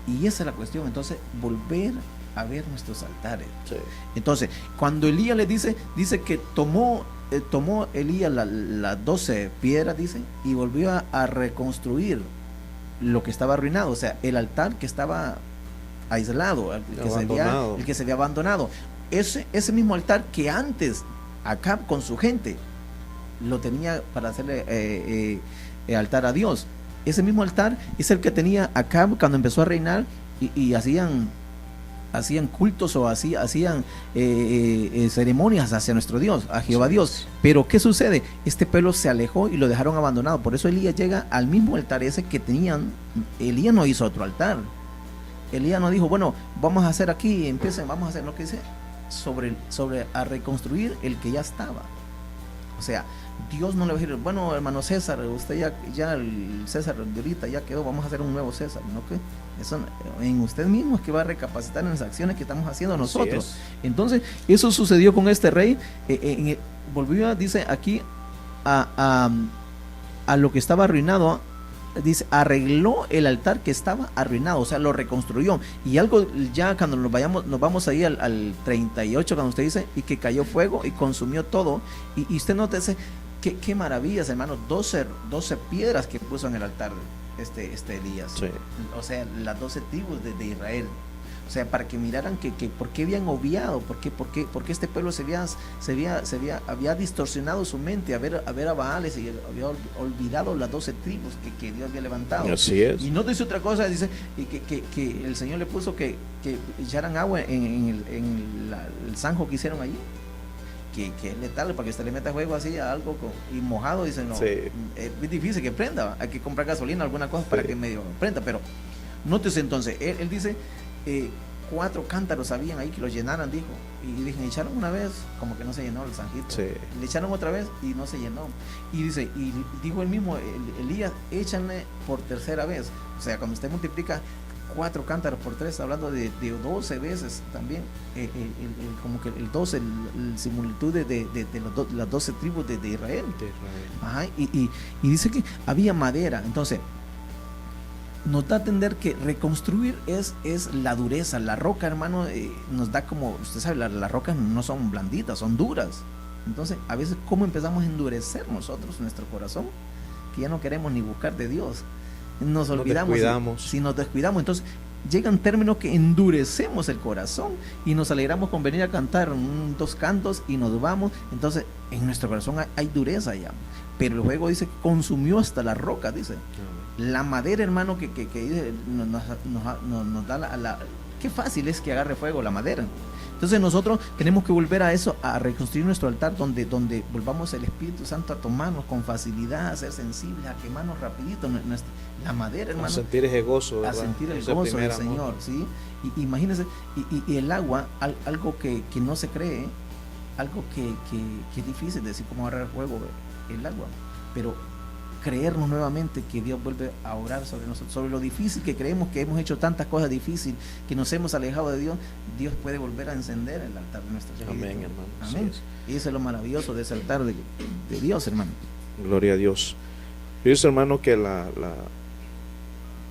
Speaker 2: y esa es la cuestión. Entonces, volver a ver nuestros altares.
Speaker 1: Sí.
Speaker 2: Entonces, cuando Elías le dice que tomó Elías las 12 piedras, dice, y volvió a reconstruir lo que estaba arruinado, o sea, el altar que estaba aislado, el que se había abandonado. Ese mismo altar que antes Acab con su gente lo tenía para hacerle altar a Dios. Ese mismo altar es el que tenía Acab cuando empezó a reinar, y hacían hacían cultos o hacían ceremonias hacia nuestro Dios, a Jehová Dios. Pero ¿qué sucede? Este pueblo se alejó y lo dejaron abandonado. Por eso Elías llega al mismo altar ese que tenían. Elías no hizo otro altar. Elías no dijo, bueno, vamos a hacer aquí, vamos a hacer lo que dice, sobre a reconstruir el que ya estaba. O sea, Dios no le va a decir, bueno, hermano César, usted ya el César de ahorita ya quedó, vamos a hacer un nuevo César, ¿no? Que eso en usted mismo es que va a recapacitar en las acciones que estamos haciendo nosotros. Entonces, eso sucedió con este rey. Volvió, dice aquí, a lo que estaba arruinado. Dice, arregló el altar que estaba arruinado, o sea, lo reconstruyó. Y algo ya cuando nos vamos ahí al 38, cuando usted dice, y que cayó fuego y consumió todo. Y usted nota qué maravillas, hermano, 12 piedras que puso en el altar este Elías. Sí. O sea, las 12 tribus de Israel. O sea, para que miraran que por qué habían obviado, por qué este pueblo había distorsionado su mente a ver a Baales y había olvidado las 12 tribus que Dios había levantado. Así es. Y no dice otra cosa, dice que el Señor le puso que echaran agua en el zanjo que hicieron allí. Que es letal, para que usted le meta fuego así a algo y mojado, dice, no, sí. Es difícil que prenda, hay que comprar gasolina, alguna cosa, sí, para que medio prenda. Pero nótese entonces, él dice, 4 cántaros habían ahí que los llenaran, dijo, y dije, echaron una vez, como que no se llenó el zanjito, sí. Le echaron otra vez y no se llenó, y dice, y dijo él mismo, Elías, échanle por tercera vez. O sea, cuando usted multiplica 4 cántaros por 3, hablando de 12 veces también, como que el 12, el similitud de las 12 tribus de Israel. Ajá, y dice que había madera. Entonces nos da a entender que reconstruir es la dureza. La roca, hermano, nos da como, usted sabe, las rocas no son blanditas, son duras. Entonces, a veces, ¿cómo empezamos a endurecer nosotros nuestro corazón? Que ya no queremos ni buscar de Dios. Nos olvidamos. Si nos descuidamos, entonces llegan términos que endurecemos el corazón y nos alegramos con venir a cantar 2 cantos y nos vamos. Entonces, en nuestro corazón hay dureza ya. Pero el juego dice que consumió hasta la roca, dice. La madera, hermano, que nos da qué fácil es que agarre fuego la madera. Entonces nosotros tenemos que volver a eso, a reconstruir nuestro altar donde volvamos el Espíritu Santo a tomarnos con facilidad, a ser sensibles, a quemarnos rapidito la madera, hermano. A sentir ese gozo, ¿verdad? A sentir el gozo del Señor, ¿sí? Y imagínense, y el agua, algo que no se cree, algo que es difícil decir cómo agarrar fuego el agua, pero creernos nuevamente que Dios vuelve a orar sobre nosotros, sobre lo difícil que creemos que hemos hecho tantas cosas difíciles, que nos hemos alejado de Dios. Dios puede volver a encender el altar de nuestra vida. Amén, hermano. Amén. Y eso es lo maravilloso de ese altar de Dios, hermano.
Speaker 1: Gloria a Dios. Dice, hermano, que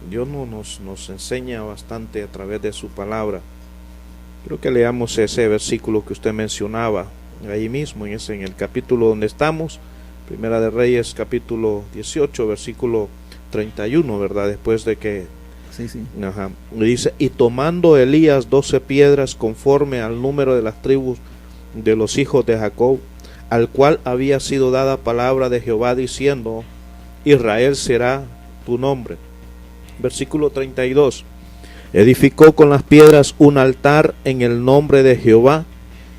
Speaker 1: Dios nos enseña bastante a través de su palabra. Creo que leamos ese versículo que usted mencionaba ahí mismo, en el capítulo donde estamos, Primera de Reyes, capítulo 18, versículo 31, ¿verdad? Después de que...
Speaker 2: Sí.
Speaker 1: Ajá. Dice, y tomando Elías 12 piedras conforme al número de las tribus de los hijos de Jacob, al cual había sido dada palabra de Jehová diciendo, Israel será tu nombre. Versículo 32. Edificó con las piedras un altar en el nombre de Jehová.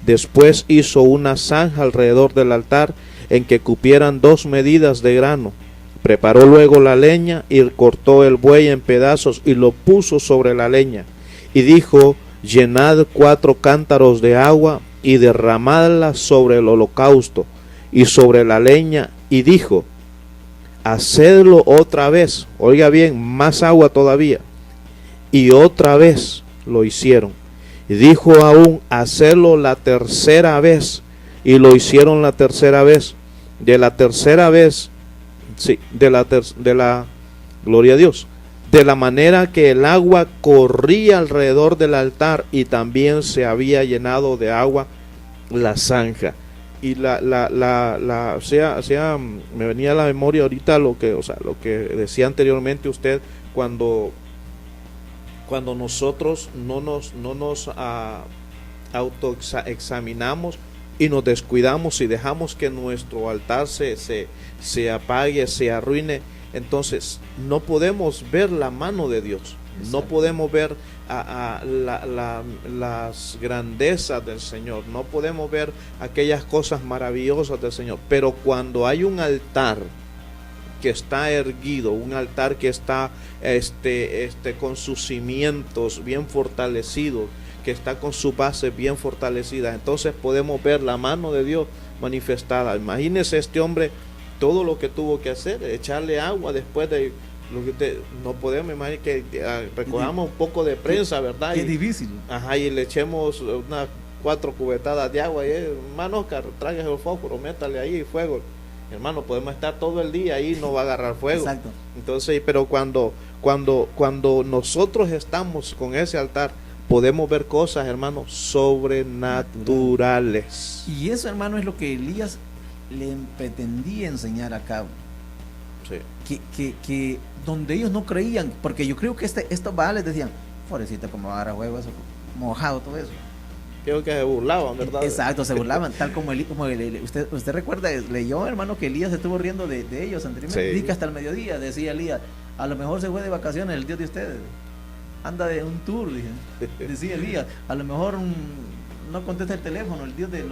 Speaker 1: Después hizo una zanja alrededor del altar en que cupieran 2 medidas de grano. Preparó luego la leña y cortó el buey en pedazos y lo puso sobre la leña. Y dijo, llenad 4 cántaros de agua y derramadla sobre el holocausto y sobre la leña. Y dijo, hacedlo otra vez. Oiga bien, más agua todavía. Y otra vez lo hicieron. Y dijo aún, hacedlo la tercera vez. Y lo hicieron la tercera vez. De la tercera vez, sí, de la gloria a Dios, de la manera que el agua corría alrededor del altar y también se había llenado de agua la zanja. Y me venía a la memoria ahorita lo que decía anteriormente usted, cuando nosotros no nos autoexaminamos y nos descuidamos y dejamos que nuestro altar se apague, se arruine, entonces no podemos ver la mano de Dios. No podemos ver las grandezas del Señor, no podemos ver aquellas cosas maravillosas del Señor, pero cuando hay un altar que está erguido, un altar que está con sus cimientos bien fortalecidos, que está con su base bien fortalecida, entonces podemos ver la mano de Dios manifestada. Imagínese este hombre todo lo que tuvo que hacer, echarle agua después de lo que no podemos imaginar que recogamos un poco de prensa, ¿verdad?
Speaker 2: Qué difícil.
Speaker 1: Ajá, y le echemos unas 4 cubetadas de agua y hermano Oscar, tráigase el fósforo, métale ahí fuego. Hermano, podemos estar todo el día ahí, no va a agarrar fuego.
Speaker 2: Exacto.
Speaker 1: Entonces, pero cuando nosotros estamos con ese altar, podemos ver cosas, hermano, sobrenaturales.
Speaker 2: Y eso, hermano, es lo que Elías le pretendía enseñar acá.
Speaker 1: Sí.
Speaker 2: Que donde ellos no creían, porque yo creo que estos baales decían, pobrecito, como va a agarrar fuego, eso, mojado, todo eso.
Speaker 1: Creo que se burlaban, ¿verdad?
Speaker 2: Exacto, se burlaban, tal como usted recuerda, leyó, hermano, que Elías estuvo riendo de ellos anteriormente.
Speaker 1: Sí.
Speaker 2: Dice que hasta el mediodía decía Elías, a lo mejor se fue de vacaciones el Dios de ustedes, anda de un tour, decía Elías, a lo mejor no contesta el teléfono el Dios de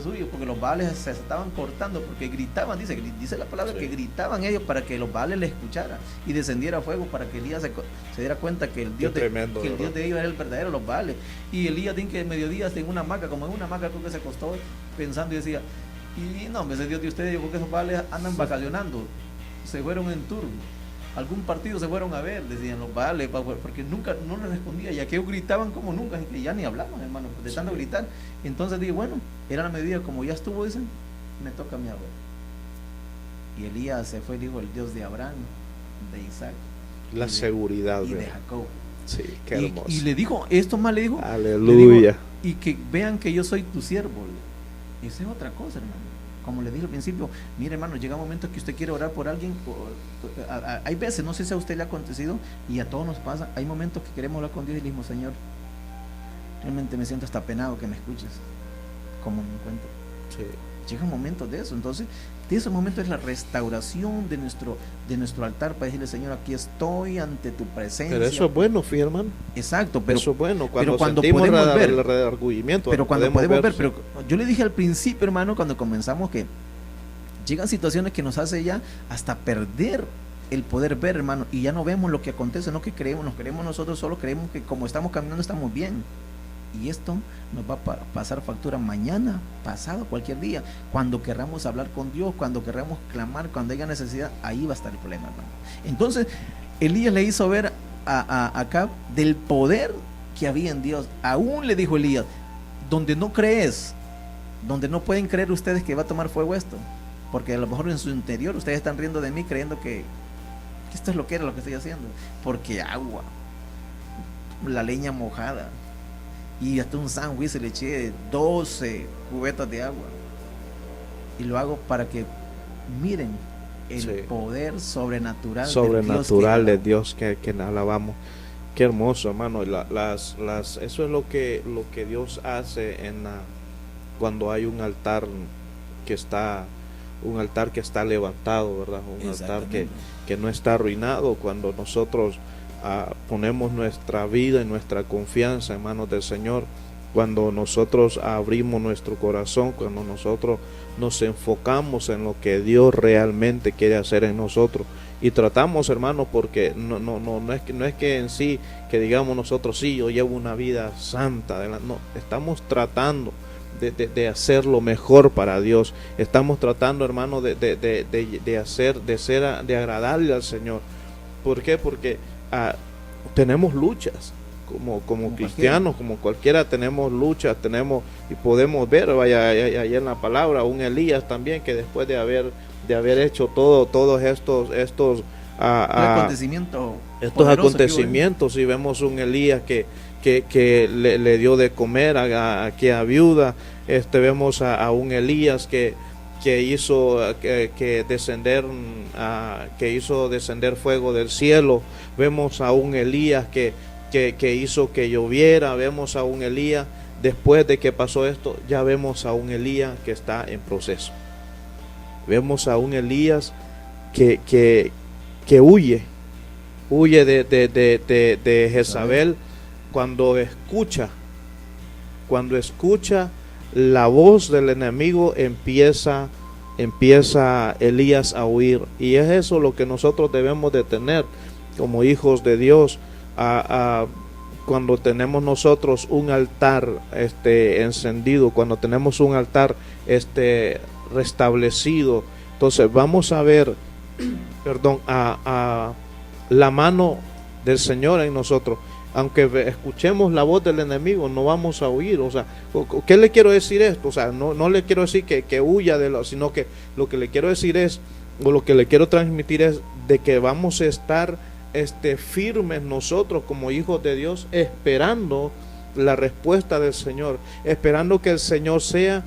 Speaker 2: suyo, porque los baales se estaban cortando, porque gritaban, dice la palabra, sí, que gritaban ellos para que los baales les escucharan y descendiera fuego para que Elías se diera cuenta que el Dios,
Speaker 1: tremendo,
Speaker 2: que el Dios de ellos era el verdadero, los baales. Y Elías dice que en mediodía en una hamaca, como en una hamaca creo que se acostó pensando y decía, y no, ese Dios de ustedes, yo creo que esos baales andan vacacionando, se fueron en tour, algún partido se fueron a ver, decían los baales, porque nunca no les respondía, y aquellos gritaban como nunca, que ya ni hablaban, hermano, de tanto gritar. Entonces dije, bueno, era la medida, como ya estuvo, dicen, me toca a mi abuelo. Y Elías se fue, dijo, el Dios de Abraham, de Isaac,
Speaker 1: la seguridad
Speaker 2: y de Jacob.
Speaker 1: Sí, qué hermoso.
Speaker 2: Y le dijo, esto más le dijo,
Speaker 1: aleluya,
Speaker 2: y que vean que yo soy tu siervo. Esa es otra cosa, hermano. Como le dije al principio, mire, hermano, llega un momento que usted quiere orar por alguien, hay veces, no sé si a usted le ha acontecido, y a todos nos pasa, hay momentos que queremos hablar con Dios y le decimos, Señor, realmente me siento hasta penado que me escuches, como me encuentro.
Speaker 1: Sí.
Speaker 2: Llega un momento de eso, entonces, de ese momento es la restauración de nuestro altar para decirle, Señor, aquí estoy ante tu presencia.
Speaker 1: Pero eso es bueno, fíjate, hermano.
Speaker 2: Exacto, pero
Speaker 1: eso es bueno,
Speaker 2: cuando
Speaker 1: sentimos
Speaker 2: podemos ver,
Speaker 1: el redarguyimiento.
Speaker 2: Pero cuando podemos ver, pero yo le dije al principio, hermano, cuando comenzamos, que llegan situaciones que nos hace ya hasta perder el poder ver, hermano, y ya no vemos lo que acontece, no que creemos, nos creemos nosotros, solo creemos que como estamos caminando estamos bien. Y esto nos va a pasar factura mañana, pasado, cualquier día. Cuando querramos hablar con Dios, cuando querramos clamar, cuando haya necesidad, ahí va a estar el problema, hermano. Entonces, Elías le hizo ver a Acab del poder que había en Dios. Aún le dijo Elías, donde no crees, donde no pueden creer ustedes que va a tomar fuego esto, porque a lo mejor en su interior ustedes están riendo de mí creyendo que esto es lo que era lo que estoy haciendo, porque agua, la leña mojada, y hasta un sándwich se le eché 12 cubetas de agua, y lo hago para que miren el poder sobrenatural
Speaker 1: de Dios que alabamos. Qué hermoso, hermano. Eso es lo que Dios hace cuando hay un altar que está levantado, ¿verdad? Un altar que no está arruinado. Cuando nosotros ponemos nuestra vida y nuestra confianza en manos del Señor, cuando nosotros abrimos nuestro corazón, cuando nosotros nos enfocamos en lo que Dios realmente quiere hacer en nosotros, y tratamos, hermanos, porque no es que en sí que digamos nosotros, sí, yo llevo una vida santa, no, estamos tratando de hacer lo mejor para Dios, estamos tratando, hermano, de agradarle al Señor. ¿Por qué? Porque tenemos luchas como cristianos, como cualquiera, tenemos luchas, y podemos ver, vaya, allá en la palabra, un Elías también, que después de haber hecho todos estos acontecimientos, y vemos un Elías que le dio de comer a aquella viuda, vemos a un Elías que hizo descender fuego del cielo, vemos a un Elías que hizo que lloviera, vemos a un Elías, después de que pasó esto, ya vemos a un Elías que está en proceso, vemos a un Elías que huye, huye de Jezabel cuando escucha la voz del enemigo, empieza Elías a huir. Y es eso lo que nosotros debemos de tener como hijos de Dios. Cuando tenemos nosotros un altar encendido, cuando tenemos un altar restablecido, entonces vamos a ver a la mano del Señor en nosotros. Aunque escuchemos la voz del enemigo, no vamos a huir. O sea, ¿qué le quiero decir esto? O sea, no le quiero decir que huya sino que lo que le quiero decir es, o lo que le quiero transmitir es de que vamos a estar firmes nosotros como hijos de Dios, esperando la respuesta del Señor, esperando que el Señor sea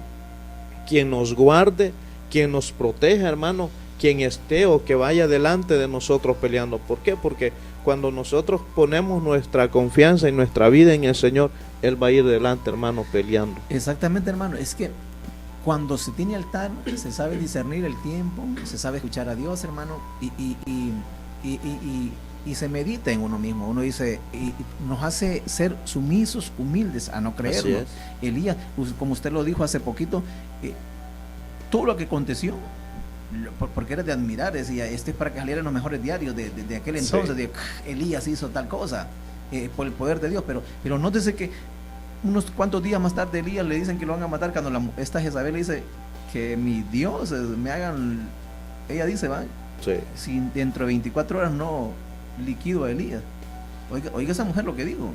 Speaker 1: quien nos guarde, quien nos proteja, hermano, quien esté o que vaya delante de nosotros peleando. ¿Por qué? Porque cuando nosotros ponemos nuestra confianza y nuestra vida en el Señor, Él va a ir delante, hermano, peleando.
Speaker 2: Exactamente, hermano. Es que cuando se tiene altar, se sabe discernir el tiempo, se sabe escuchar a Dios, hermano, y se medita en uno mismo. Uno dice, y nos hace ser sumisos, humildes, a no creerlo. Elías, como usted lo dijo hace poquito, todo lo que aconteció, porque era de admirar, decía, es para que salieran los mejores diarios de aquel entonces, de Elías hizo tal cosa, por el poder de Dios, pero nótese que unos cuantos días más tarde Elías le dicen que lo van a matar, cuando esta Jezabel le dice que mi Dios me hagan, ella dice, va, si dentro de 24 horas no liquido a Elías. Oiga esa mujer lo que dijo.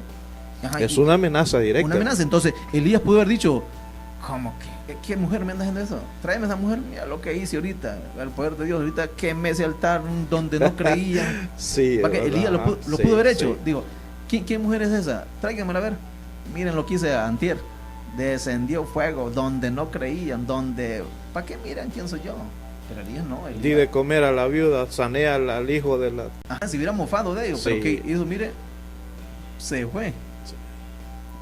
Speaker 2: Ajá,
Speaker 1: es una amenaza directa.
Speaker 2: Una amenaza. Entonces Elías pudo haber dicho, ¿cómo que? ¿Qué mujer me anda haciendo eso? Tráeme esa mujer, mira lo que hice ahorita, el poder de Dios, ahorita quemé ese altar donde no creía. Para que Elías lo pudo haber hecho. Digo, ¿qué mujer es esa? Tráiganmela a ver. Miren lo que hice antier. Descendió fuego donde no creían, ¿para qué miran quién soy yo? Pero Elías no.
Speaker 1: Di de comer a la viuda, sanea al hijo de la...
Speaker 2: Ajá, si hubiera mofado de ellos, pero que hizo, mire, se fue.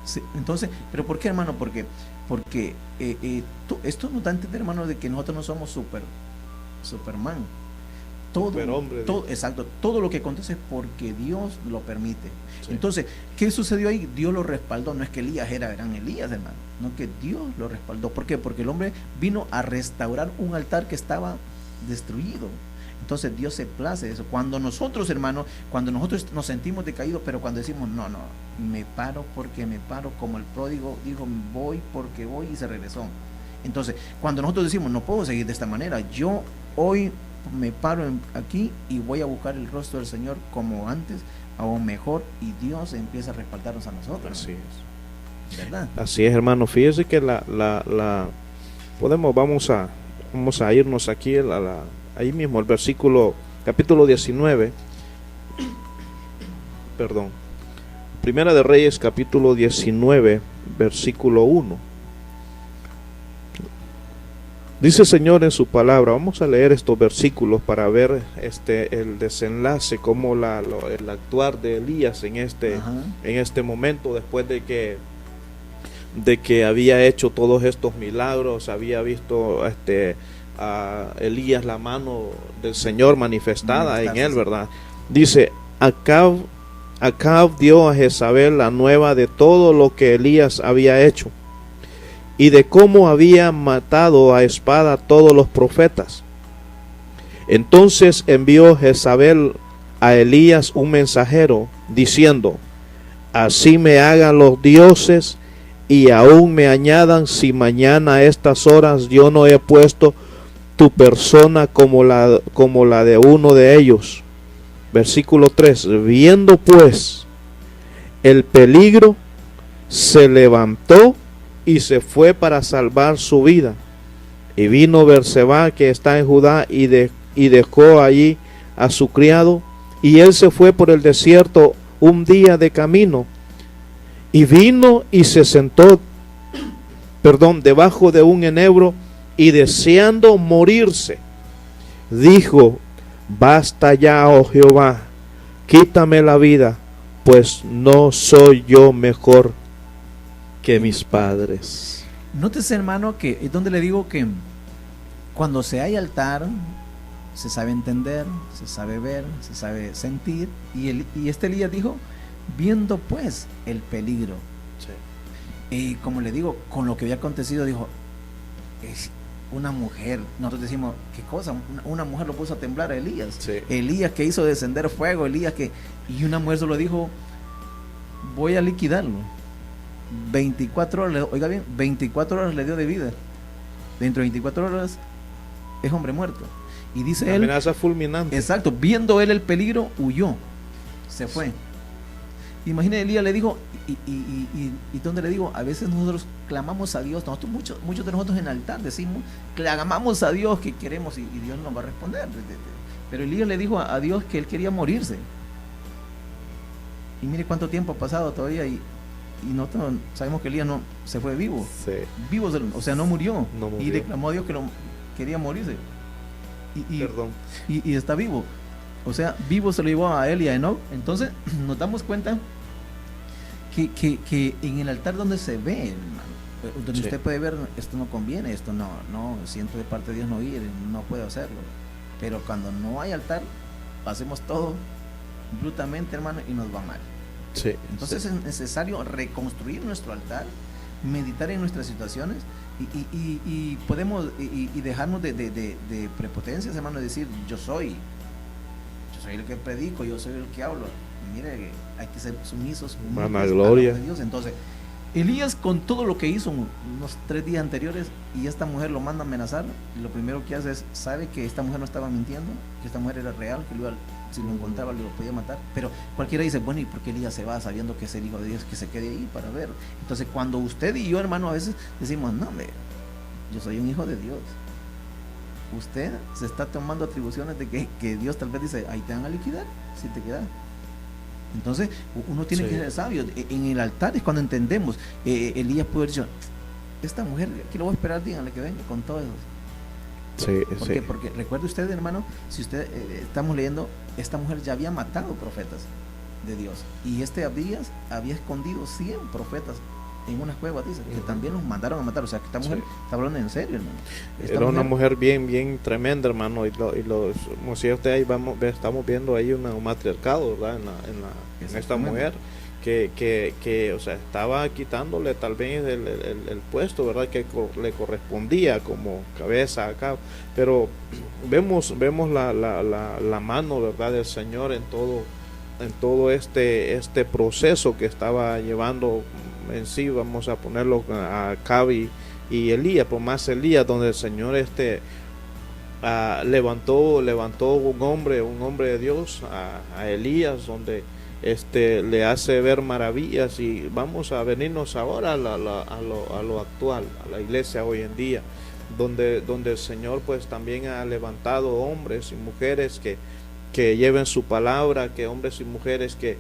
Speaker 2: Sí, entonces, ¿pero por qué, hermano? Porque esto nos da a entender, hermano, de que nosotros no somos Superman. Exacto, todo lo que acontece es porque Dios lo permite. Entonces, ¿qué sucedió ahí? Dios lo respaldó. No es que Elías era gran Elías, hermano, no, que Dios lo respaldó. ¿Por qué? Porque el hombre vino a restaurar un altar que estaba destruido. Entonces Dios se place de eso. Cuando nosotros, hermano, nos sentimos decaídos, pero cuando decimos, no, me paro porque me paro, como el pródigo dijo, voy porque voy, y se regresó. Entonces, cuando nosotros decimos, no puedo seguir de esta manera, yo hoy me paro aquí y voy a buscar el rostro del Señor como antes, aún mejor, y Dios empieza a respaldarnos a nosotros.
Speaker 1: Así es.
Speaker 2: ¿Verdad?
Speaker 1: Así es, hermano. Fíjese que vamos a irnos aquí ahí mismo, el versículo, capítulo 19, Primera de Reyes, capítulo 19, versículo 1. Dice el Señor en su palabra. Vamos a leer estos versículos para ver el desenlace, como el actuar de Elías en este momento, después de que había hecho todos estos milagros, había visto a Elías la mano del Señor manifestada en él, ¿verdad? Dice, Acab dio a Jezabel la nueva de todo lo que Elías había hecho y de cómo había matado a espada a todos los profetas. Entonces envió Jezabel a Elías un mensajero diciendo, así me hagan los dioses y aún me añadan, si mañana a estas horas yo no he puesto tu persona como la de uno de ellos. Versículo 3. Viendo pues el peligro, se levantó y se fue para salvar su vida. Y vino Berseba, que está en Judá, y dejó allí a su criado, y él se fue por el desierto un día de camino, y vino y se sentó, debajo de un enebro, y deseando morirse, dijo, basta ya, oh Jehová, quítame la vida, pues no soy yo mejor que mis padres.
Speaker 2: Nótese, hermano, que es donde le digo que cuando se hay altar, se sabe entender, se sabe ver, se sabe sentir. Y este Elías dijo, viendo pues el peligro.
Speaker 3: Sí.
Speaker 2: Y como le digo, con lo que había acontecido, dijo, es una mujer. Nosotros decimos, ¿qué cosa? Una mujer lo puso a temblar a Elías.
Speaker 3: Sí.
Speaker 2: Elías que hizo descender fuego, y una mujer solo dijo, voy a liquidarlo. 24 horas, oiga bien, 24 horas le dio de vida. Dentro de 24 horas es hombre muerto. Y dice
Speaker 3: La
Speaker 2: él,
Speaker 3: amenaza fulminante.
Speaker 2: exacto, viendo él el peligro, huyó, se fue. Imagínate, Elías le dijo, y donde le digo, a veces nosotros clamamos a Dios, muchos de nosotros en el altar decimos, clamamos a Dios que queremos y Dios nos va a responder. Pero Elías le dijo a Dios que él quería morirse. Y mire cuánto tiempo ha pasado todavía y nosotros sabemos que Elías no se fue vivo.
Speaker 3: Sí.
Speaker 2: Vivo, o sea, no murió.
Speaker 3: No murió.
Speaker 2: Y le clamó a Dios que quería morirse.
Speaker 3: Perdón.
Speaker 2: Y está vivo. O sea, vivo se lo llevó a él y a Enoch. Entonces nos damos cuenta que en el altar donde se ve, hermano, donde
Speaker 3: Sí.
Speaker 2: usted puede ver, esto no conviene, esto no, siento de parte de Dios no ir, no puedo hacerlo. Pero cuando no hay altar, hacemos todo brutamente, hermano, y nos va mal.
Speaker 3: Sí.
Speaker 2: Entonces
Speaker 3: sí.
Speaker 2: es necesario reconstruir nuestro altar, meditar en nuestras situaciones y podemos y dejarnos de prepotencias, hermano, decir yo soy el que predico, yo soy el que hablo. Mire, hay que ser sumisos, humildes
Speaker 3: Vanagloria.
Speaker 2: a la de Dios. Entonces, Elías, con todo lo que hizo unos 3 días anteriores, y esta mujer lo manda a amenazar, y lo primero que hace es, sabe que esta mujer no estaba mintiendo, que esta mujer era real, que si lo encontraba lo podía matar. Pero cualquiera dice, bueno, ¿y por qué Elías se va sabiendo que es el Hijo de Dios? Que se quede ahí para ver. Entonces, cuando usted y yo, hermano, a veces decimos, no, hombre, yo soy un hijo de Dios. Usted se está tomando atribuciones de que Dios tal vez dice, ahí te van a liquidar si te quedas. Entonces uno tiene
Speaker 3: Sí.
Speaker 2: que ser sabio. En el altar es cuando entendemos. Elías pudo haber dicho, esta mujer, aquí lo voy a esperar, díganle que venga con todo eso.
Speaker 3: Sí,
Speaker 2: ¿Por
Speaker 3: sí.
Speaker 2: qué? Porque recuerde usted, hermano, si usted estamos leyendo, esta mujer ya había matado profetas de Dios. Y Abías había escondido 100 profetas en unas cuevas, dice, que también los mandaron a matar. O sea, que esta mujer está hablando en serio, hermano.
Speaker 3: Era una mujer bien tremenda, hermano. Como si usted ahí estamos viendo ahí un matriarcado, ¿verdad? En esta mujer que o sea, estaba quitándole tal vez el puesto, ¿verdad? Que le correspondía como cabeza acá. Pero vemos la mano, ¿verdad? Del Señor en todo este proceso que estaba llevando en sí. Vamos a ponerlo a Cabi y Elías, por más Elías, donde el Señor levantó un hombre de Dios, a Elías, donde le hace ver maravillas. Y vamos a venirnos ahora a lo actual, a la iglesia hoy en día, donde el Señor pues también ha levantado hombres y mujeres que lleven su palabra, que hombres y mujeres que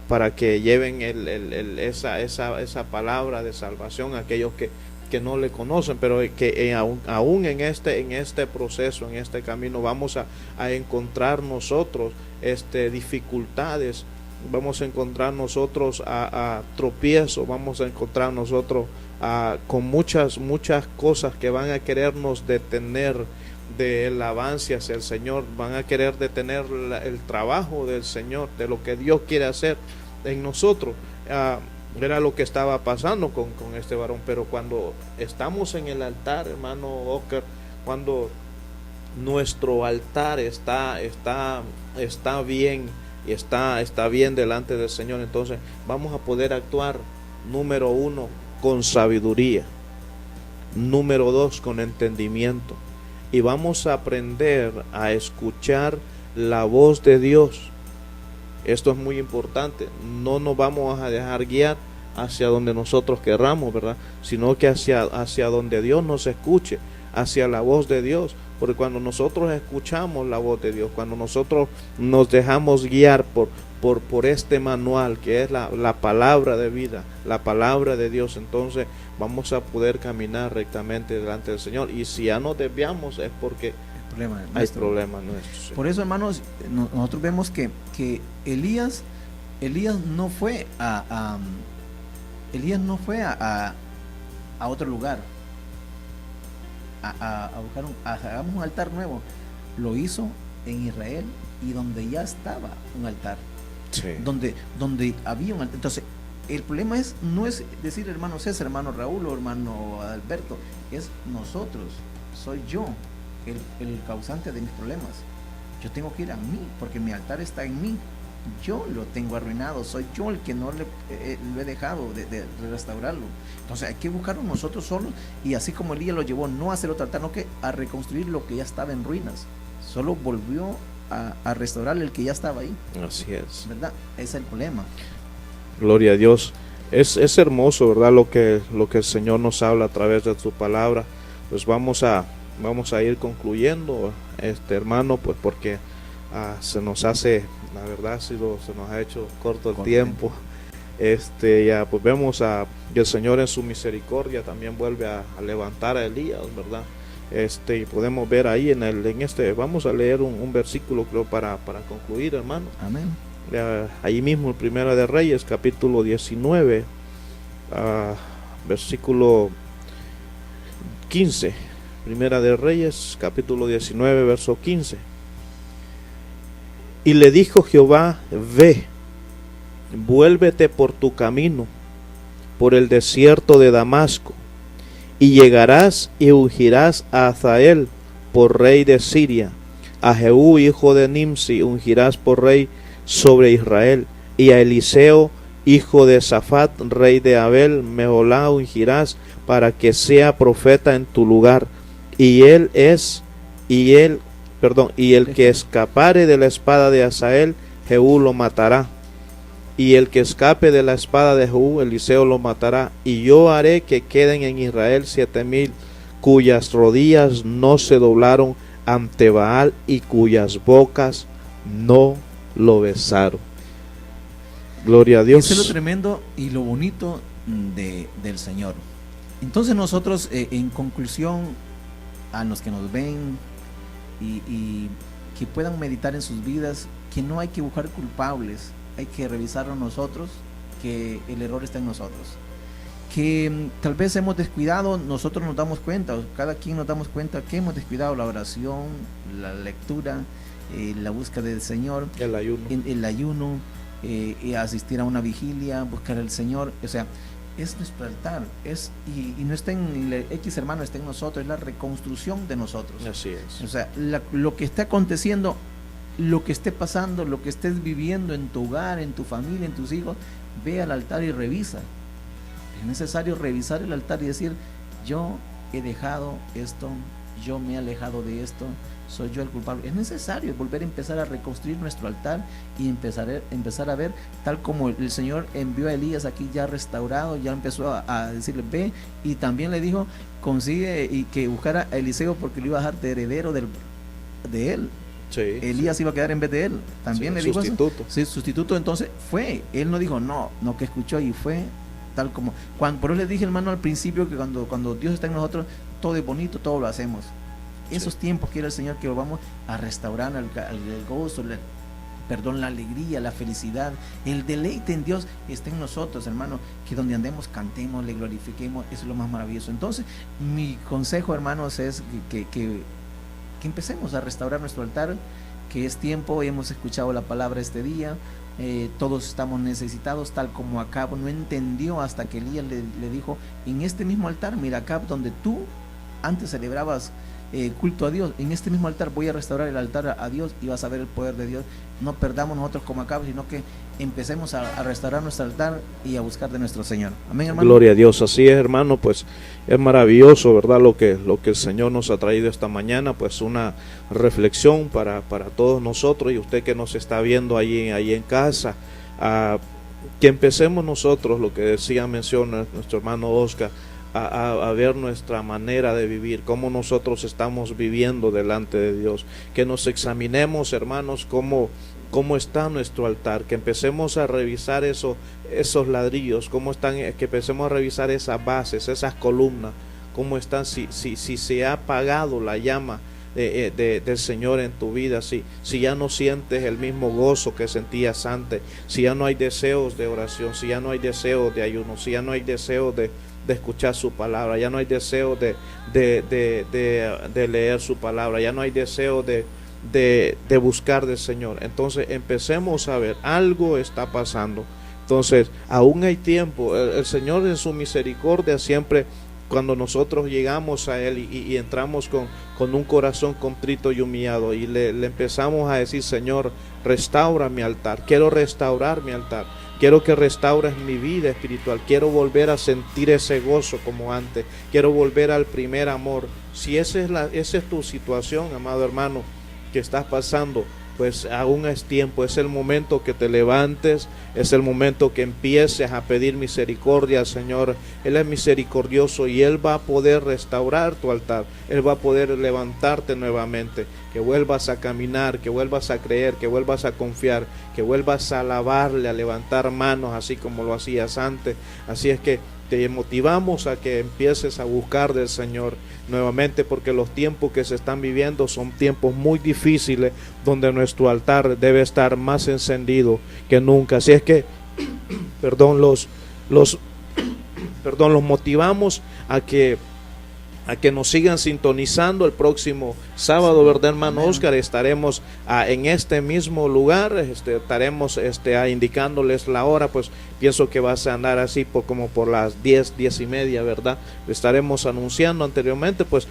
Speaker 3: para que lleven esa palabra de salvación a aquellos que no le conocen, pero que aún en este proceso, en este camino, vamos a encontrar nosotros dificultades, vamos a encontrar nosotros a tropiezos, vamos a encontrar nosotros con muchas cosas que van a querernos detener del avance hacia el Señor, van a querer detener el trabajo del Señor, de lo que Dios quiere hacer en nosotros. Era lo que estaba pasando con este varón. Pero cuando estamos en el altar, hermano Oscar, cuando nuestro altar está bien y está bien delante del Señor, entonces vamos a poder actuar, número 1, con sabiduría, número 2, con entendimiento, y vamos a aprender a escuchar la voz de Dios. Esto es muy importante. No nos vamos a dejar guiar hacia donde nosotros querramos, ¿verdad? Sino que hacia donde Dios nos escuche, hacia la voz de Dios. Porque cuando nosotros escuchamos la voz de Dios, cuando nosotros nos dejamos guiar por este manual que es la palabra de vida, la palabra de Dios, entonces vamos a poder caminar rectamente delante del Señor. Y si ya nos desviamos es porque hay problemas nuestros. Sí.
Speaker 2: Por eso, hermanos, nosotros vemos que Elías no fue a otro lugar a buscar hagamos un altar nuevo. lo hizo en Israel y donde ya estaba un altar,
Speaker 3: Sí.
Speaker 2: donde había un altar. Entonces, el problema no es decir hermano César, hermano Raúl o hermano Alberto, es nosotros, soy yo el causante de mis problemas. Yo tengo que ir a mí, porque mi altar está en mí. Yo lo tengo arruinado, soy yo el que no lo he dejado de restaurarlo. Entonces hay que buscarlo nosotros solos, y así como Elías lo llevó no a hacer otro altar, no que a reconstruir lo que ya estaba en ruinas, solo volvió a restaurar el que ya estaba ahí.
Speaker 3: Así es.
Speaker 2: ¿Verdad? Ese es el problema.
Speaker 3: Gloria a Dios. Es hermoso, ¿verdad? Lo que el Señor nos habla a través de su palabra. Pues vamos a ir concluyendo, hermano, pues porque se nos hace, la verdad, se nos ha hecho corto el tiempo. Ya pues vemos que el Señor en su misericordia también vuelve a levantar a Elías, ¿verdad? Y podemos ver ahí vamos a leer un versículo, creo, para concluir, hermano.
Speaker 2: Amén.
Speaker 3: Ahí mismo, el Primera de Reyes, capítulo 19, versículo 15. Primera de Reyes, capítulo 19, verso 15. Y le dijo Jehová: ve, vuélvete por tu camino, por el desierto de Damasco, y llegarás y ungirás a Hazael por rey de Siria, a Jehú hijo de Nimsi ungirás por rey sobre Israel, y a Eliseo hijo de Safat rey de Abel Meholá ungirás para que sea profeta en tu lugar, y el que escapare de la espada de Hazael, Jehú lo matará, y el que escape de la espada de Jehú, Eliseo lo matará, y yo haré que queden en Israel 7,000 cuyas rodillas no se doblaron ante Baal y cuyas bocas no lo besaron. Gloria a Dios.
Speaker 2: Eso es lo tremendo y lo bonito del Señor. Entonces nosotros, en conclusión, a los que nos ven y que puedan meditar en sus vidas, que no hay que buscar culpables, hay que revisarlo nosotros, que el error está en nosotros, que tal vez hemos descuidado, nosotros nos damos cuenta, cada quien nos damos cuenta que hemos descuidado la oración, la lectura, la búsqueda del Señor, el ayuno, asistir a una vigilia, buscar al Señor. O sea, es nuestro altar, y no está en el X hermano, está en nosotros, es la reconstrucción de nosotros.
Speaker 3: Así es.
Speaker 2: O sea, lo que está aconteciendo, lo que esté pasando, lo que estés viviendo en tu hogar, en tu familia, en tus hijos, ve al altar y revisa. Es necesario revisar el altar y decir: yo he dejado esto, yo me he alejado de esto, soy yo el culpable. Es necesario volver a empezar a reconstruir nuestro altar y empezar a ver, tal como el Señor envió a Elías aquí ya restaurado, ya empezó a decirle: ve, y también le dijo: consigue y que buscara a Eliseo porque lo iba a dejar de heredero de él.
Speaker 3: Sí,
Speaker 2: Elías iba a quedar en vez de él. También le dijo
Speaker 3: sustituto.
Speaker 2: Eso. Sí, sustituto. Entonces fue. Él no dijo no que escuchó, y fue tal como. Por eso les dije, hermano, al principio, que cuando Dios está en nosotros, todo es bonito, todo lo hacemos. Esos tiempos quiere el Señor que vamos a restaurar el gozo, la alegría, la felicidad, el deleite en Dios está en nosotros, hermano, que donde andemos cantemos, le glorifiquemos. Eso es lo más maravilloso. Entonces, mi consejo, hermanos, es que empecemos a restaurar nuestro altar, que es tiempo. Hemos escuchado la palabra este día, todos estamos necesitados, tal como Acab no entendió hasta que Elías le dijo: en este mismo altar, mira, Acab, donde tú antes celebrabas culto a Dios, en este mismo altar voy a restaurar el altar a Dios, y vas a ver el poder de Dios. No perdamos nosotros como Acab, sino que empecemos a restaurar nuestro altar y a buscar de nuestro Señor. Amén, hermano.
Speaker 3: Gloria a Dios. Así es, hermano. Pues es maravilloso, ¿verdad? Lo que el Señor nos ha traído esta mañana, pues una reflexión para todos nosotros, y usted que nos está viendo ahí en casa, que empecemos nosotros, lo que menciona nuestro hermano Oscar, a ver nuestra manera de vivir, cómo nosotros estamos viviendo delante de Dios, que nos examinemos, hermanos, cómo está nuestro altar, que empecemos a revisar esos ladrillos, cómo están, que empecemos a revisar esas bases, esas columnas, cómo están, si se ha apagado la llama del Señor en tu vida, si ya no sientes el mismo gozo que sentías antes, si ya no hay deseos de oración, si ya no hay deseos de ayuno, si ya no hay deseos de escuchar su palabra, ya no hay deseo de leer su palabra, ya no hay deseo de buscar del Señor. Entonces empecemos a ver, algo está pasando. Entonces aún hay tiempo. El Señor en su misericordia siempre, cuando nosotros llegamos a Él y entramos con un corazón contrito y humillado y le empezamos a decir: Señor, restaura mi altar, quiero restaurar mi altar, quiero que restaures mi vida espiritual, quiero volver a sentir ese gozo como antes, quiero volver al primer amor. Si esa es tu situación, amado hermano, que estás pasando, pues aún es tiempo, es el momento que te levantes, es el momento que empieces a pedir misericordia al Señor. Él es misericordioso y Él va a poder restaurar tu altar, Él va a poder levantarte nuevamente, que vuelvas a caminar, que vuelvas a creer, que vuelvas a confiar, que vuelvas a alabarle, a levantar manos así como lo hacías antes. Así es que te motivamos a que empieces a buscar del Señor nuevamente, porque los tiempos que se están viviendo son tiempos muy difíciles, donde nuestro altar debe estar más encendido que nunca. Así es que los motivamos a que nos sigan sintonizando el próximo sábado, ¿verdad, hermano Oscar? Estaremos en este mismo lugar, estaremos indicándoles la hora. Pues pienso que vas a andar así como por las 10:30, ¿verdad? Estaremos anunciando anteriormente, pues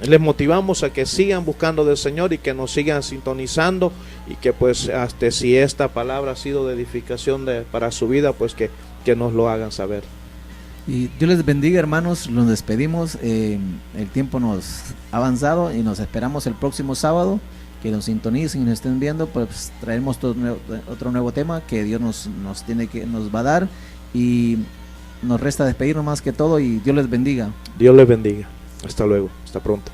Speaker 3: les motivamos a que sigan buscando del Señor y que nos sigan sintonizando, y que pues si esta palabra ha sido de edificación para su vida, pues que nos lo hagan saber.
Speaker 2: Y Dios les bendiga, hermanos. Nos despedimos. El tiempo nos ha avanzado y nos esperamos el próximo sábado. Que nos sintonicen y nos estén viendo. Pues traeremos otro nuevo tema que Dios nos va a dar. Y nos resta despedirnos más que todo. Y Dios les bendiga.
Speaker 3: Dios les bendiga. Hasta luego. Hasta pronto.